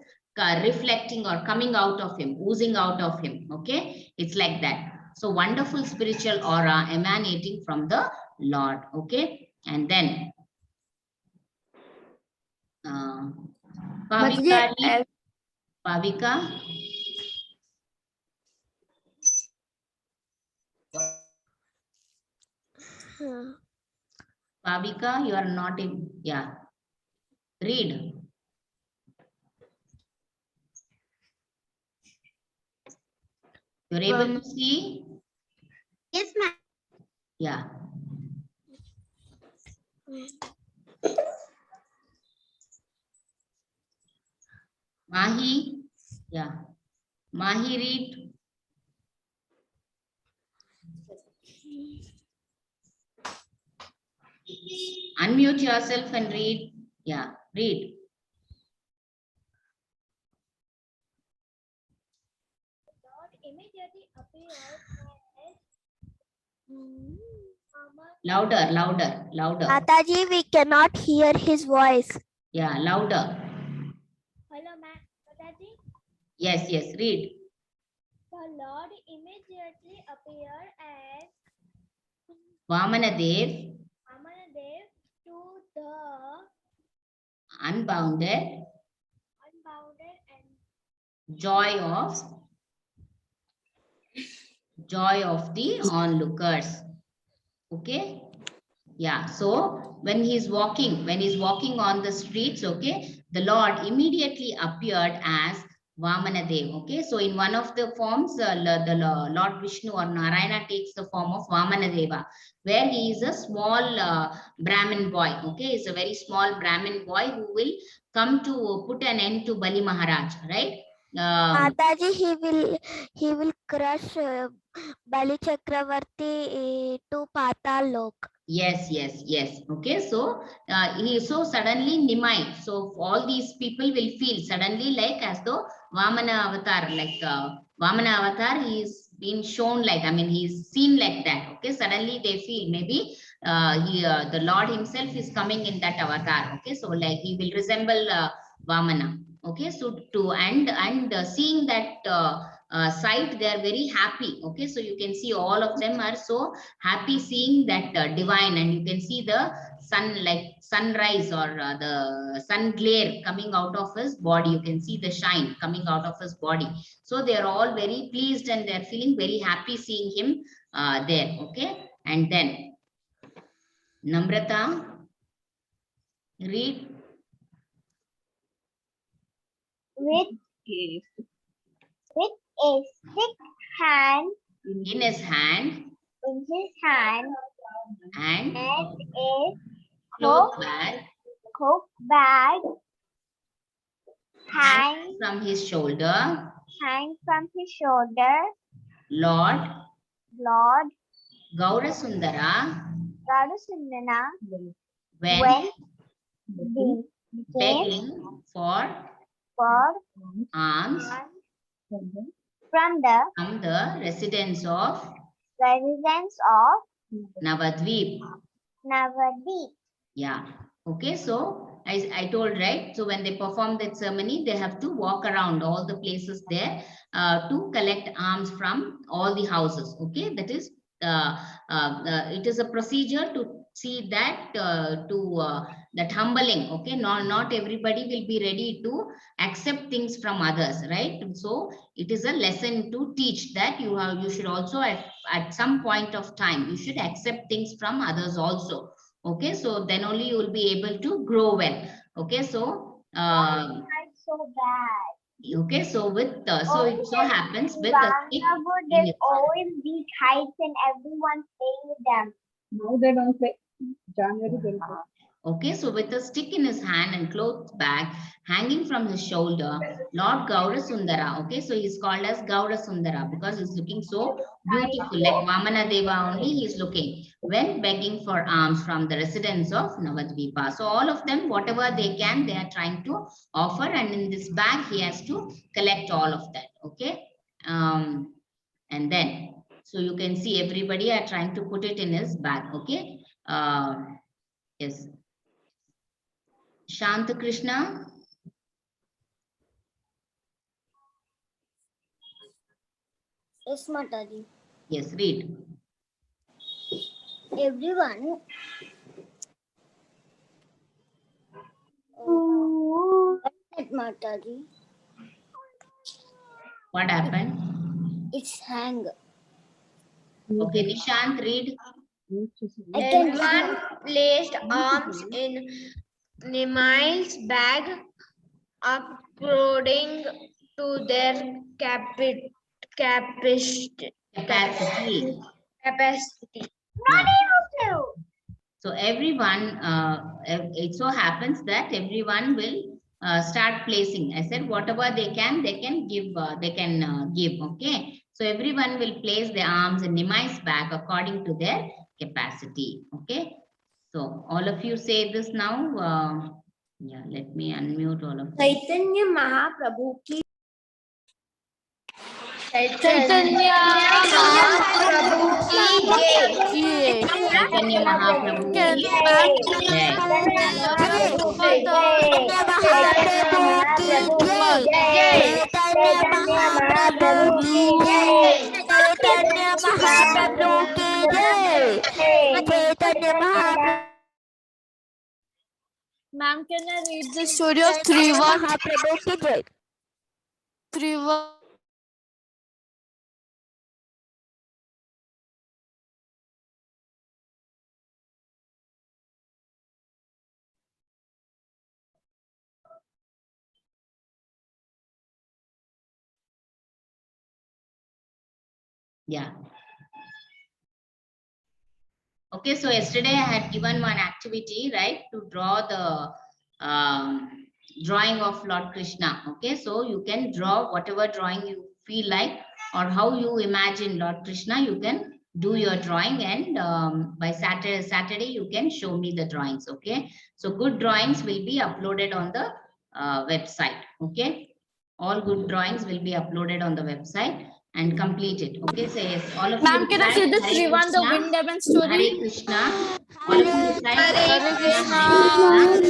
reflecting or coming out of him, oozing out of him. Okay, it's like that. So wonderful spiritual aura emanating from the Lord. Okay, and then Pavika, Pavika. Pavika, you are not in, yeah. Read. You're able to see? Yes, ma'am. Yeah. Mahi, yeah. Mahi, read. Unmute yourself and read. Yeah, read. Immediately appeared Louder, louder, louder. Mataji, we cannot hear his voice. Yeah, louder. Hello, ma'am. Mataji, Yes, yes, read. the Lord immediately appeared as Vamanadev, Amanadev to the unbounded unbounded and joy of the onlookers. Okay. Yeah, so when he's walking on the streets, okay, the Lord immediately appeared as Vamanadev. Okay, so in one of the forms, Lord Vishnu or Narayana takes the form of Vamanadeva, where he is a small Brahmin boy. Okay, he's a very small Brahmin boy who will come to put an end to Bali Maharaj, right? Mataji, he will crush Bali Chakravarti to Patal Lok. Yes, yes, yes. Okay, so so suddenly Nimai. So all these people will feel suddenly like as though Vamana avatar, like Vamana avatar, he's been shown like, I mean, he's seen like that. Okay, suddenly they feel maybe the Lord himself is coming in that avatar. Okay, so like he will resemble Vamana. Okay, so to and seeing that sight, they are very happy. Okay, so you can see all of them are so happy seeing that divine, and you can see the sun, like sunrise or the sun glare coming out of his body. You can see the shine coming out of his body. So they are all very pleased and they are feeling very happy seeing him there. Okay, and then Namrata, read. with a stick hand In his hand in his hand and and a cloth bag coke bag hang from his shoulder. Lord Lord Gaurasundara Radhasundana went became begging for for alms from the residents of residents of Navadvip. Navadvip. Yeah. Okay. So I told, right? So when they perform that ceremony, they have to walk around all the places there to collect alms from all the houses. Okay. That is, it is a procedure to see that that humbling. Okay, not everybody will be ready to accept things from others, right? So it is a lesson to teach that you should also at some point of time you should accept things from others also. Okay, so then only you will be able to grow well. Okay, so So bad. okay, so with so it so happens with a stick in There's his always these heights and everyone's playing with them. Now they don't play. January they'll play. Okay, so with a stick in his hand and cloth bag hanging from his shoulder, Lord Gaura Sundara. Okay, so he's called as Gaura Sundara because he's looking so beautiful, like Vamana Deva only he's looking when begging for alms from the residents of Navadvipa. So all of them, whatever they can, they are trying to offer, and in this bag he has to collect all of that. Okay, and then so you can see everybody are trying to put it in his bag. Okay, yes. Shanta Krishna. Yes, Mataji. Yes, read. Everyone. What's that, Mataji? What happened? It's hang. Okay, Nishant, read. Everyone placed arms in Nimai's bag according to their capacity. Capacity. Not able to. So everyone, it so happens that everyone will start placing. I said whatever they can give. Give. Okay. So everyone will place their arms in Nimai's bag according to their capacity. Okay. So all of you say this now. Yeah, let me unmute all of you. Chaitanya Mahaprabhu ki Chaitanya Mahaprabhu ki Chaitanya Mahaprabhu Can ki ma'am, jai. Ma'am, can I read the story of Trivan? Trivan. Yeah. Okay, so yesterday I had given one activity, right, to draw the drawing of Lord Krishna. Okay, so you can draw whatever drawing you feel like or how you imagine Lord Krishna. You can do your drawing, and by Saturday you can show me the drawings. Okay, so good drawings will be uploaded on the website. Okay, all good drawings will be uploaded on the website and complete it. Okay, so yes, all of you Ma'am, can I see recite the Hare Trivan, the Krishna. wind demon story? Hare Krishna. All of you recite Hare Krishna.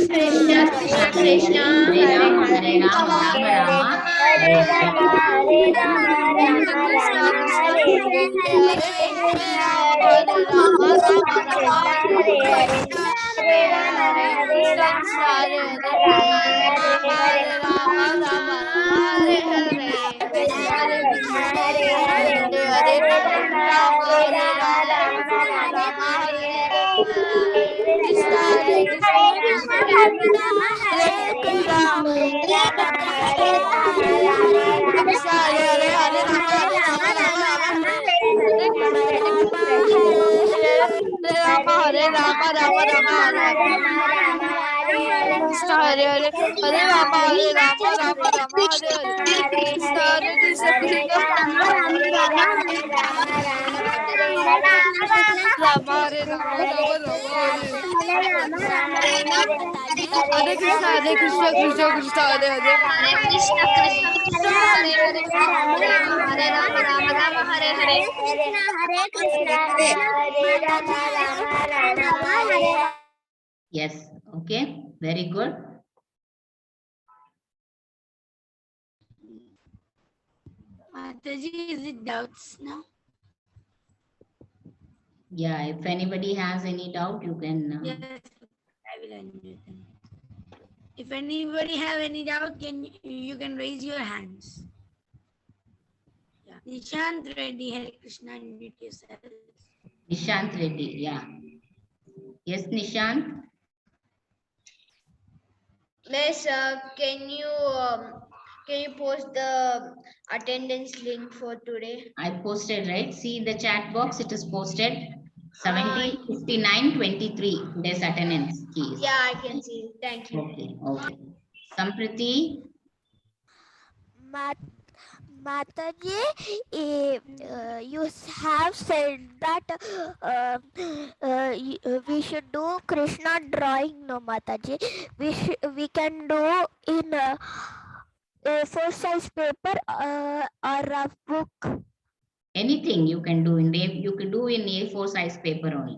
Krishna Krishna Hare Hare, Hare Rama, Rama Rama, Hare Hare. Hare Krishna, Krishna Krishna, Hare Hare, Hare Rama, Rama Rama, Hare Hare. Hare Krishna, Krishna Hare Hare, Hare Rama, Rama Rama, Hare Hare. Hare Krishna, Krishna Hare Hare, Hare Rama, Hare Rama, Rama Rama, Hare Hare. Krishna, Hare Krishna, Krishna Krishna, Hare Ram. Krishna, Hare Hare, Hare Rama, Rama Rama, Hare Rama, Hare Rama, Rama Rama, Hare Hare Krishna, Hare Hare, Hare Rama, Rama Rama, Hare Hare Krishna, Hare Krishna, Krishna Rama, Hare Rama, Rama Rama, Hare Krishna, Krishna Krishna, Hare Hare. Hare Krishna, Krishna Krishna, Hare Hare, Hare Rama, Rama Rama, Hare Hare. Yes, okay, very good. Mataji, is it doubts now? Yeah, if anybody has any doubt, you can. Yes, I will unmute them. If anybody have any doubt, you can raise your hands. Yeah. Nishant Reddy, Hare Krishna, unmute yourself. Nishant Reddy, yeah. Yes, Nishant. Miss, can you post the attendance link for today? I posted, right? See the chat box, it is posted. 17:59:23. Today's attendance keys. Yeah, I can see. Thank you. Okay, okay. Sampriti, Mataji, you have said that we should do Krishna drawing, no, Mataji. We can do in A4 size paper or rough book. anything you can do you can do in A4 size paper only.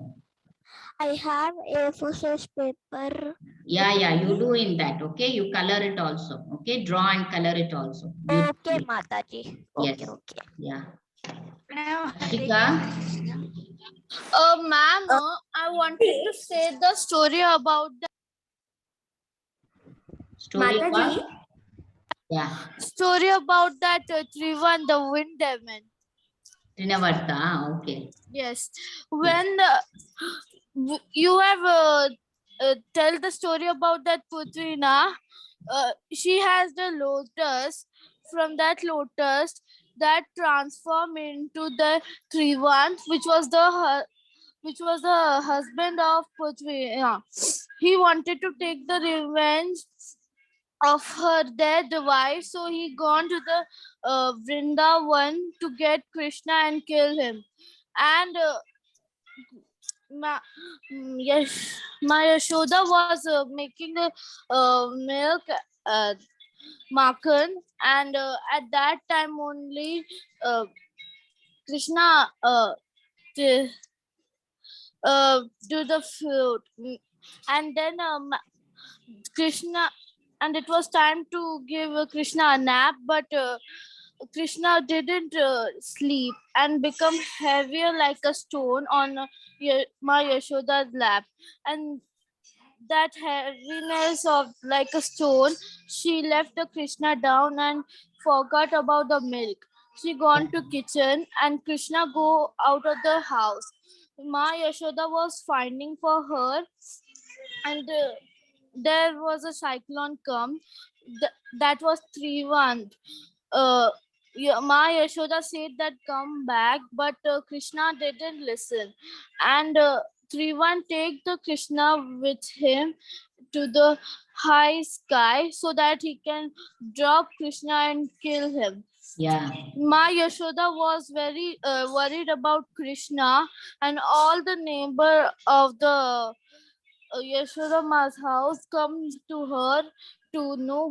I have A4 size paper. Yeah, you do in that. Okay, you color it also. Okay, draw and color it also. Okay, Mataji. Yes. Okay. Yeah. Now, Ashika, Ma'am, I wanted to say the story about story Mataji? about. Yeah, that Trivan, the wind demon. Trinavarta. Okay. Yes, when you have tell the story about that Putrina, she has the lotus. From that lotus, that transform into the Trivan, which was the husband of Putrina. He wanted to take the revenge of her dead wife, so he gone to the Vrindavan to get Krishna and kill him. And yes, my Yashoda was making a milk Makhan, and at that time only Krishna do the fruit, and then Krishna, and it was time to give Krishna a nap, but Krishna didn't sleep and become heavier like a stone on my Yashoda's lap, and that heaviness of like a stone, she left the Krishna down and forgot about the milk. She gone to kitchen and Krishna go out of the house. Ma Yashoda was finding for her, and there was a cyclone come. That was Trivand. Ma Yashoda said that come back, but Krishna didn't listen, and Trivand take the Krishna with him to the high sky so that he can drop Krishna and kill him. Yeah. Ma Yashoda was very worried about Krishna, and all the neighbor of the Yashoda Ma's house comes to her to know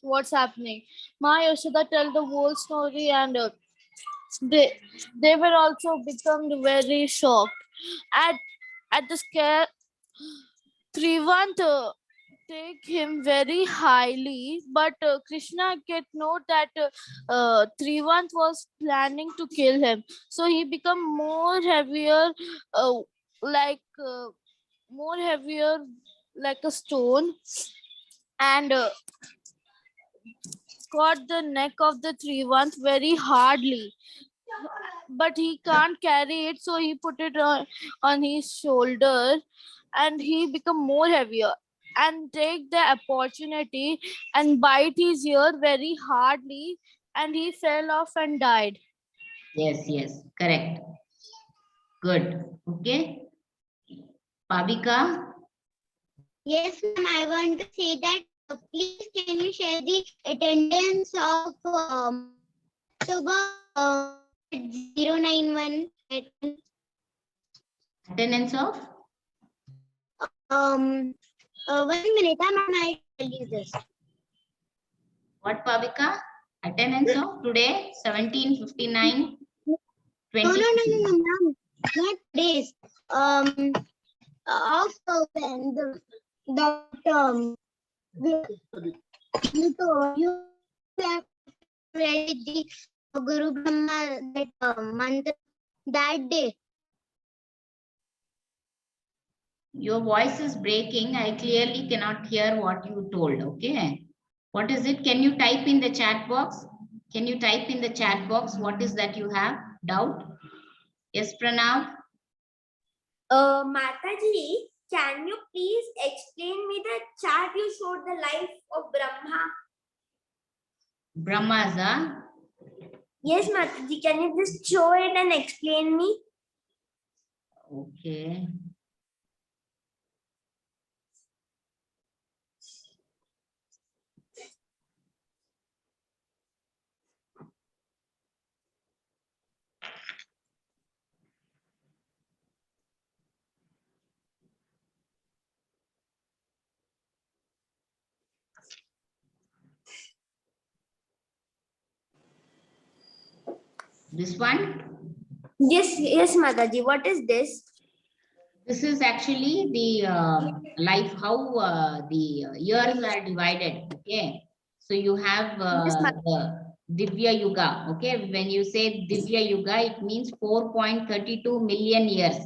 what's happening. Ma Yashoda tell the whole story, and they were also become very shocked at the scare. Trivant take him very highly, but Krishna get note that Trivant was planning to kill him, so he become more heavier, like more heavier like a stone, and caught the neck of the Trivant very hardly, but he can't carry it, so he put it on his shoulder, and he become more heavier and take the opportunity and bite his ear very hardly, and he fell off and died. Yes, correct. Good. Okay. Pavika, Yes, ma'am. I want to say that please can you share the attendance of October 091 attendance of 1 minute, ma'am. I tell you this. what, Pavika? Attendance of today 17:59. No, ma'am. Not days. Of when you have read the Guru Brahma that mantra that day. Your voice is breaking. I clearly cannot hear what you told. Okay. What is it? Can you type in the chat box? Can you type in the chat box? What is that you have? Doubt? Yes, Pranav? Mataji, can you please explain me the chart you showed the life of Brahma? Brahmaza? Yes, Mataji, can you just show it and explain me? Okay. This one? Yes, Mataji. What is this? This is actually the life, how the years are divided. Okay. So you have Yes, the Divya Yuga. Okay. When you say Divya Yuga, it means 4.32 million years.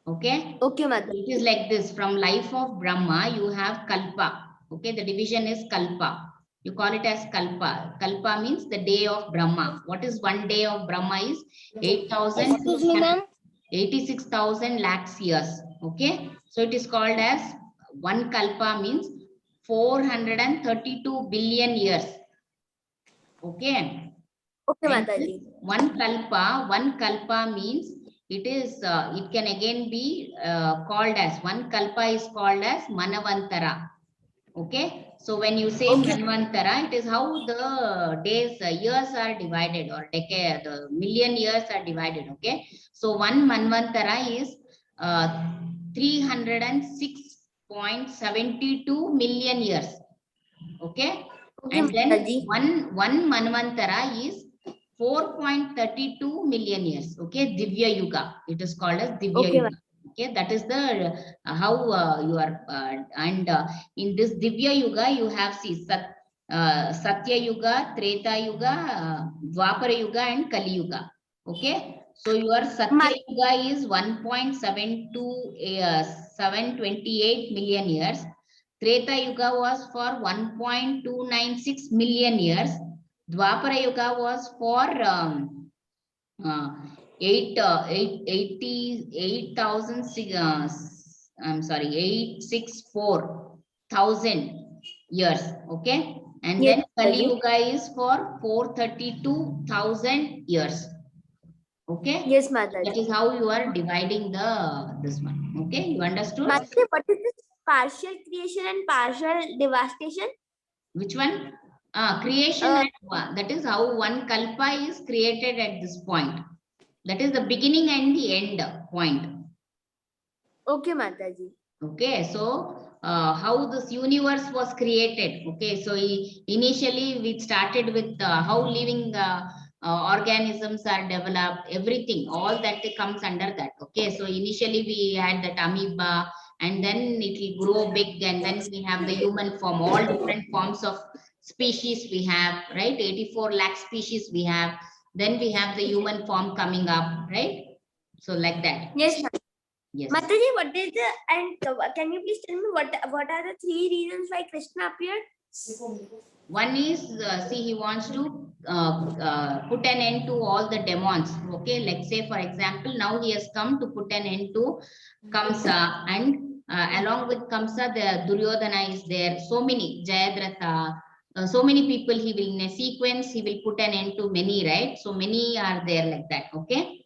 Okay. Okay, Mataji. It is like this. From life of Brahma, you have Kalpa. Okay. The division is Kalpa. You call it as Kalpa. Kalpa means the day of Brahma. What is one day of Brahma is 8,000. Excuse me, ma'am. 86,000 lakhs years. Okay. So it is called as one kalpa means 432 billion years. Okay. Okay, And Mataji. one kalpa means it is, it can again be called as, one kalpa is called as Manavantara. Okay. So when you say Okay. Manvantara, it is how the days, years are divided, or decade, the million years are divided. Okay. So one Manvantara is 306.72 million years. Okay. Okay, And then Mataji. one Manvantara is 4.32 million years. Okay. Divya Yuga. It is called as Divya Okay, Yuga. Okay. That is the how you are and in this Divya Yuga, you have Satya Yuga, Treta Yuga, Dwapara Yuga, and Kali Yuga. Okay. So your Satya Yuga is 1.728 million years. Treta Yuga was for 1.296 million years. Dwapara Yuga was for 864,000 years. Okay. And Yes, then Kali Mataji. Yuga is for 432,000 years. Okay. Yes, That Mataji. is how you are dividing this one. Okay. You understood? Mataji, what is this partial creation and partial devastation? Which one? Creation Uh, at one. That is how one kalpa is created at this point. That is the beginning and the end point. Okay, Mataji. Okay, so how this universe was created. Okay, so initially we started with how living organisms are developed, everything, all that comes under that. Okay, so initially we had that amoeba, and then it will grow big, and then we have the human form, all different forms of species we have, right? 84 lakh species we have. Then we have the human form coming up, right? So like that. Yes, Yes. Mataji, what is the, and can you please tell me what are the 3 reasons why Krishna appeared? One is, see, he wants to put an end to all the demons. Okay, let's say, for example, now he has come to put an end to Kamsa, and along with Kamsa, the Duryodhana is there. So many, Jayadratha, so many people he will, in a sequence, he will put an end to many, right? So many are there like that. Okay.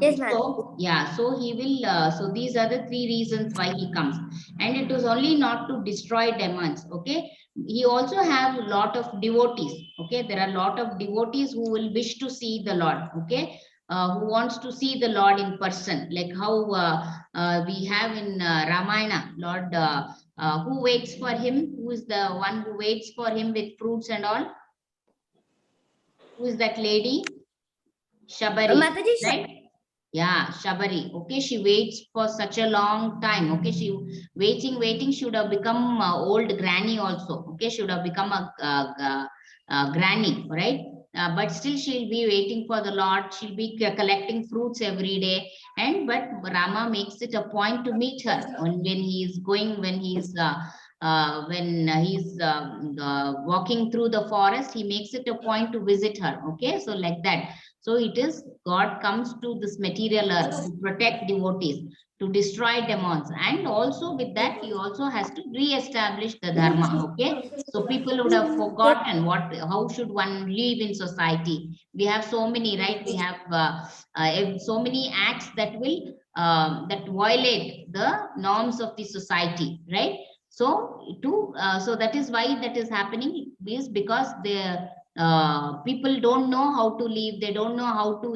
Yes, So yeah, so he will, so these are the 3 reasons why he comes. And it was only not to destroy demons. Okay. He also have a lot of devotees. Okay, there are a lot of devotees who will wish to see the Lord. Okay, who wants to see the Lord in person, like how we have in Ramayana, Lord, who waits for him, who is the one who waits for him with fruits and all? Who is that lady? Shabari, Mataji, right? Yeah, Shabari. Okay, she waits for such a long time. Okay, she waiting, should have become old granny also. Okay, should have become a granny, right? but still she'll be waiting for the Lord. She'll be collecting fruits every day. But Rama makes it a point to meet her when he is going, when he's walking through the forest. He makes it a point to visit her. Okay, so like that. So it is God comes to this material earth to protect devotees, to destroy demons, and also with that he also has to re-establish the dharma. Okay, so people would have forgotten how should one live in society. We have so many, right? We have so many acts that will that violate the norms of the society, right? So so that is why that is happening, is because the people don't know how to live. They don't know how to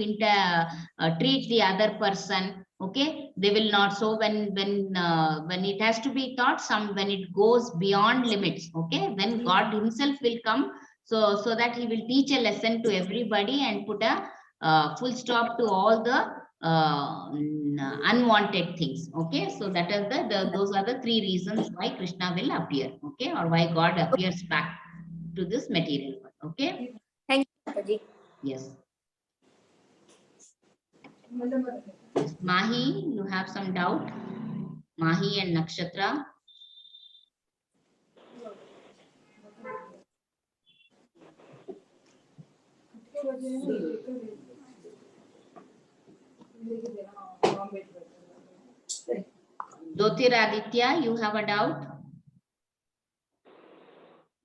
treat the other person. Okay, they will not. So when it has to be taught, when it goes beyond limits, okay, then God himself will come, so that he will teach a lesson to everybody and put a full stop to all the unwanted things. Okay, so that is those are the three reasons why Krishna will appear. Okay, or why God appears back to this material world. Okay. Thank you, Mataji. Yes. Yes. Mahi, you have some doubt? Mahi and Nakshatra. Jyotiraditya, you have a doubt?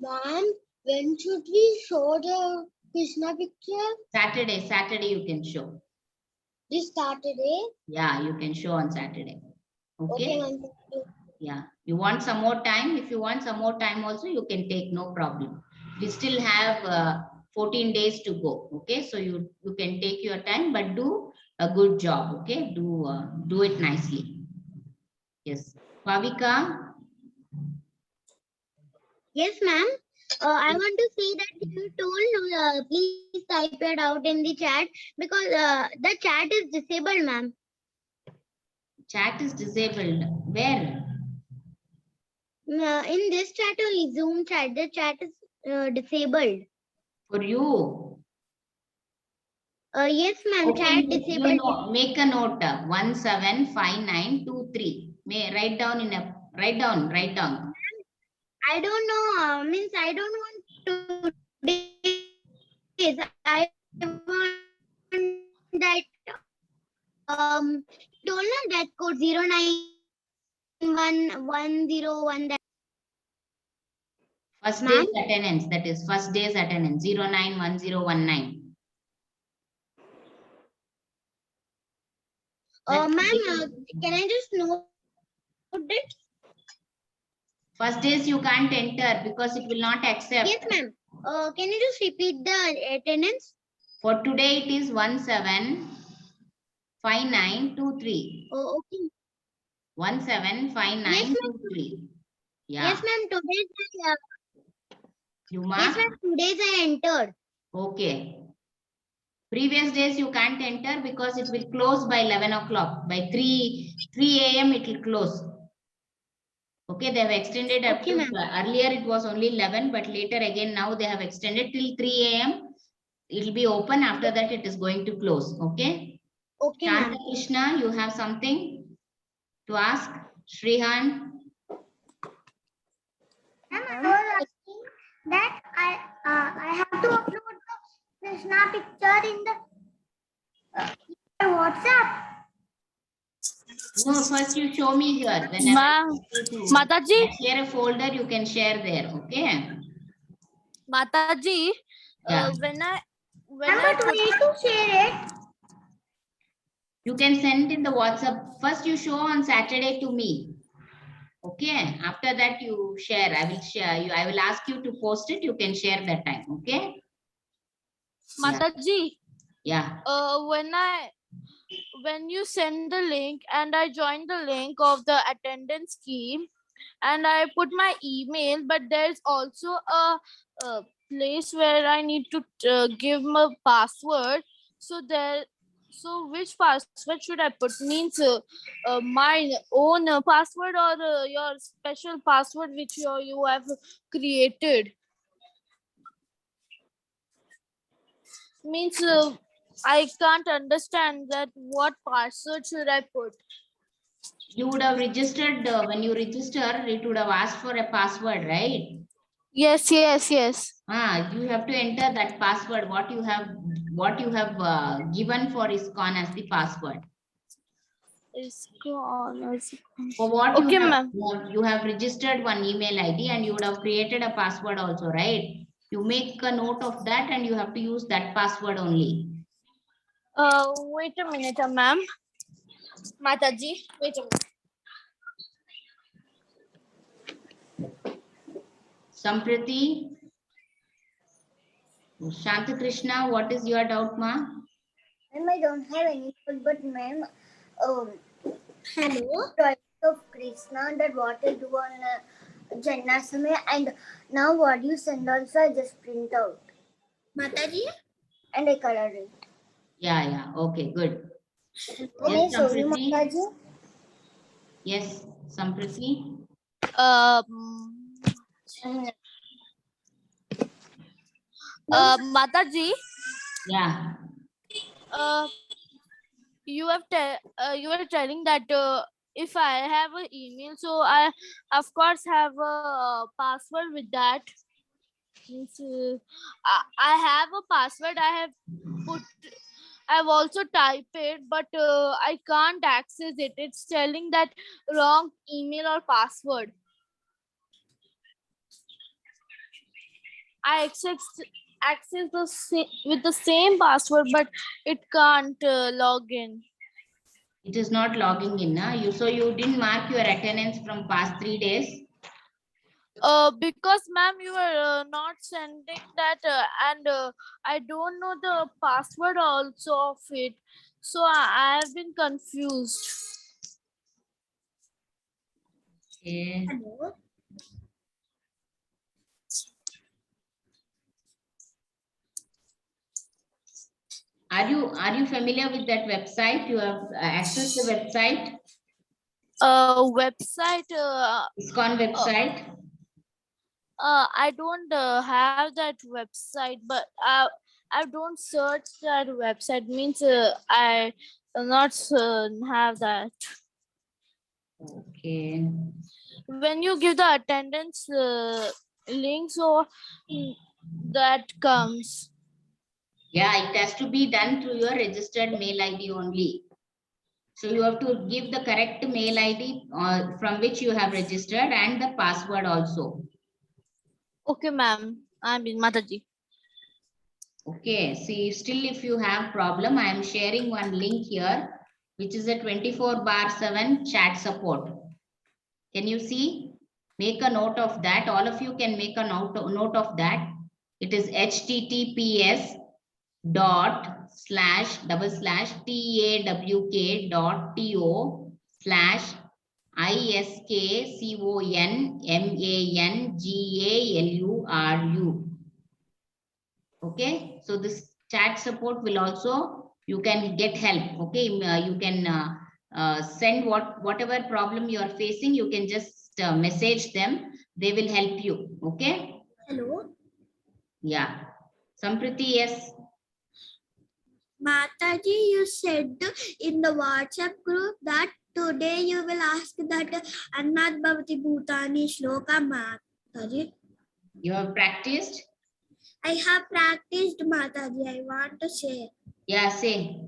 Ma'am, when should we show the Krishna picture? Saturday you can show. This Saturday? Yeah, you can show on Saturday. Okay. Okay, ma'am. Thank you. Yeah. You want some more time? If you want some more time also, you can take, no problem. We still have 14 days to go. Okay. So you can take your time, but do a good job. Okay. Do it nicely. Yes. Pavika. Yes, ma'am. I want to say that you told please type it out in the chat because the chat is disabled, ma'am. Chat is disabled. Where? In this chat only, Zoom chat, the chat is disabled. For you. Yes, ma'am. Okay, Chat you disabled. know, make a note. 175923. Write down. I don't know. Means I don't want to. I want that. Don't know that code 0911101. That. First day's attendance. That is first day's attendance. 091019. Ma'am, can I just note it? First days you can't enter because it will not accept. Yes, ma'am. Can you just repeat the attendance? For today it is 175923. Oh, okay. 175923. Yeah. Yes, ma'am. Today, You yes, mark? ma'am. Today I entered. Okay. Previous days you can't enter because it will close by 11 o'clock. By 3 a.m. it will close. Okay, they have extended up to, earlier it was only 11, but later again now they have extended till 3 a.m. It will be open. After that it is going to close. Okay. Okay, ma'am. Krishna, you have something to ask? Shrihan? Ma'am, I was asking that I have to upload the Krishna picture in the WhatsApp. No, first you show me here. Ma'am, Mataji. Share a folder, you can share there. Okay. Mataji, Yeah. when I But we need to share it. You can send in the WhatsApp. First you show on Saturday to me. Okay. After that you share. I will share you. I will ask you to post it. You can share that time. Okay. Mataji, Yeah. when you send the link and I join the link of the attendance scheme and I put my email, but there's also a place where I need to give my password. So which password should I put? Means my own password or your special password which you have created? Means I can't understand that. What password should I put? You would have registered, when you register, it would have asked for a password, right? Yes, yes, yes. You have to enter that password, what you have given for ISKCON as the password. For what Okay, ma'am. you have registered one email ID and you would have created a password also, right? You make a note of that and you have to use that password only. Wait a minute, ma'am. Mataji, wait a minute. Sampriti, Shanta Krishna, what is your doubt, ma? Ma'am, I don't have any food, but ma'am, hello, drawing of Krishna, that what I do on Jannashtami, and now what you send also, I just print out. Mataji? And I color it. Yeah, okay, good. Can I show you, Mataji? Yes, Sampriti. Mataji, Yeah. you are telling that if I have an email, so I of course have a password with that. Means, I have a password. I've also typed it, but I can't access it. It's telling that wrong email or password. I access with the same password, but it can't log in. It is not logging in, na? So you didn't mark your attendance from past 3 days? Because ma'am, you are not sending that, and I don't know the password also of it, so I have been confused. Okay. Hello. Are you familiar with that website? You have accessed the website? Website. ISKCON website? I don't have that website, but I don't search that website. Means I not have that. Okay. When you give the attendance link, so that comes. Yeah, it has to be done through your registered mail ID only. So you have to give the correct mail ID from which you have registered and the password also. Okay, ma'am. I'm in Mataji. Okay, see, still if you have problem, I am sharing one link here, which is a 24/7 chat support. Can you see? Make a note of that. All of you can make a note of that. It is https://twk.to/iskconmangaluru. Okay, so this chat support will also, you can get help. Okay, you can send whatever problem you are facing, you can just message them, they will help you. Okay. Hello. Yeah, Sampriti, yes. Mataji, you said in the WhatsApp group that today you will ask that Annat Bhavati Bhutani Shloka, Mataji. You have practiced? I have practiced, Mataji. I want to say. Yeah, say.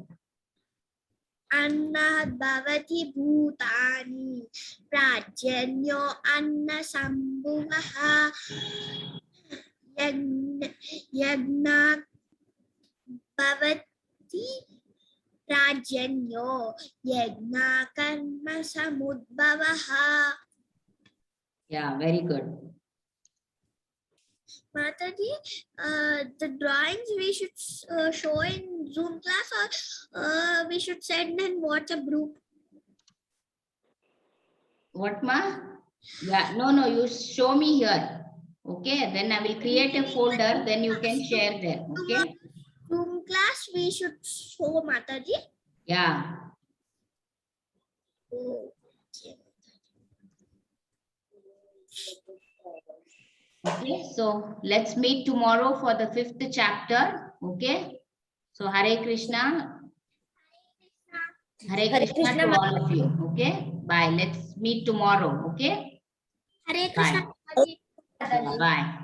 Annat Bhavati Bhutani Prajanyo Anna Sambhuvaha Yagna Bhavati Prajanyo Yagna Karma Samudbhavaha. Yeah, very good. Mataji, the drawings we should show in Zoom class, or we should send in WhatsApp group? What, ma? Yeah, no, you show me here. Okay, then I will create a folder, then you can share there. Okay. Zoom class we should show, Mataji. Yeah. Okay, so let's meet tomorrow for the 5th chapter. Okay. So Hare Krishna. Hare Hare Krishna Krishna, to all of you. Okay. Bye. Let's meet tomorrow. Okay. Hare Bye. Krishna. Bye.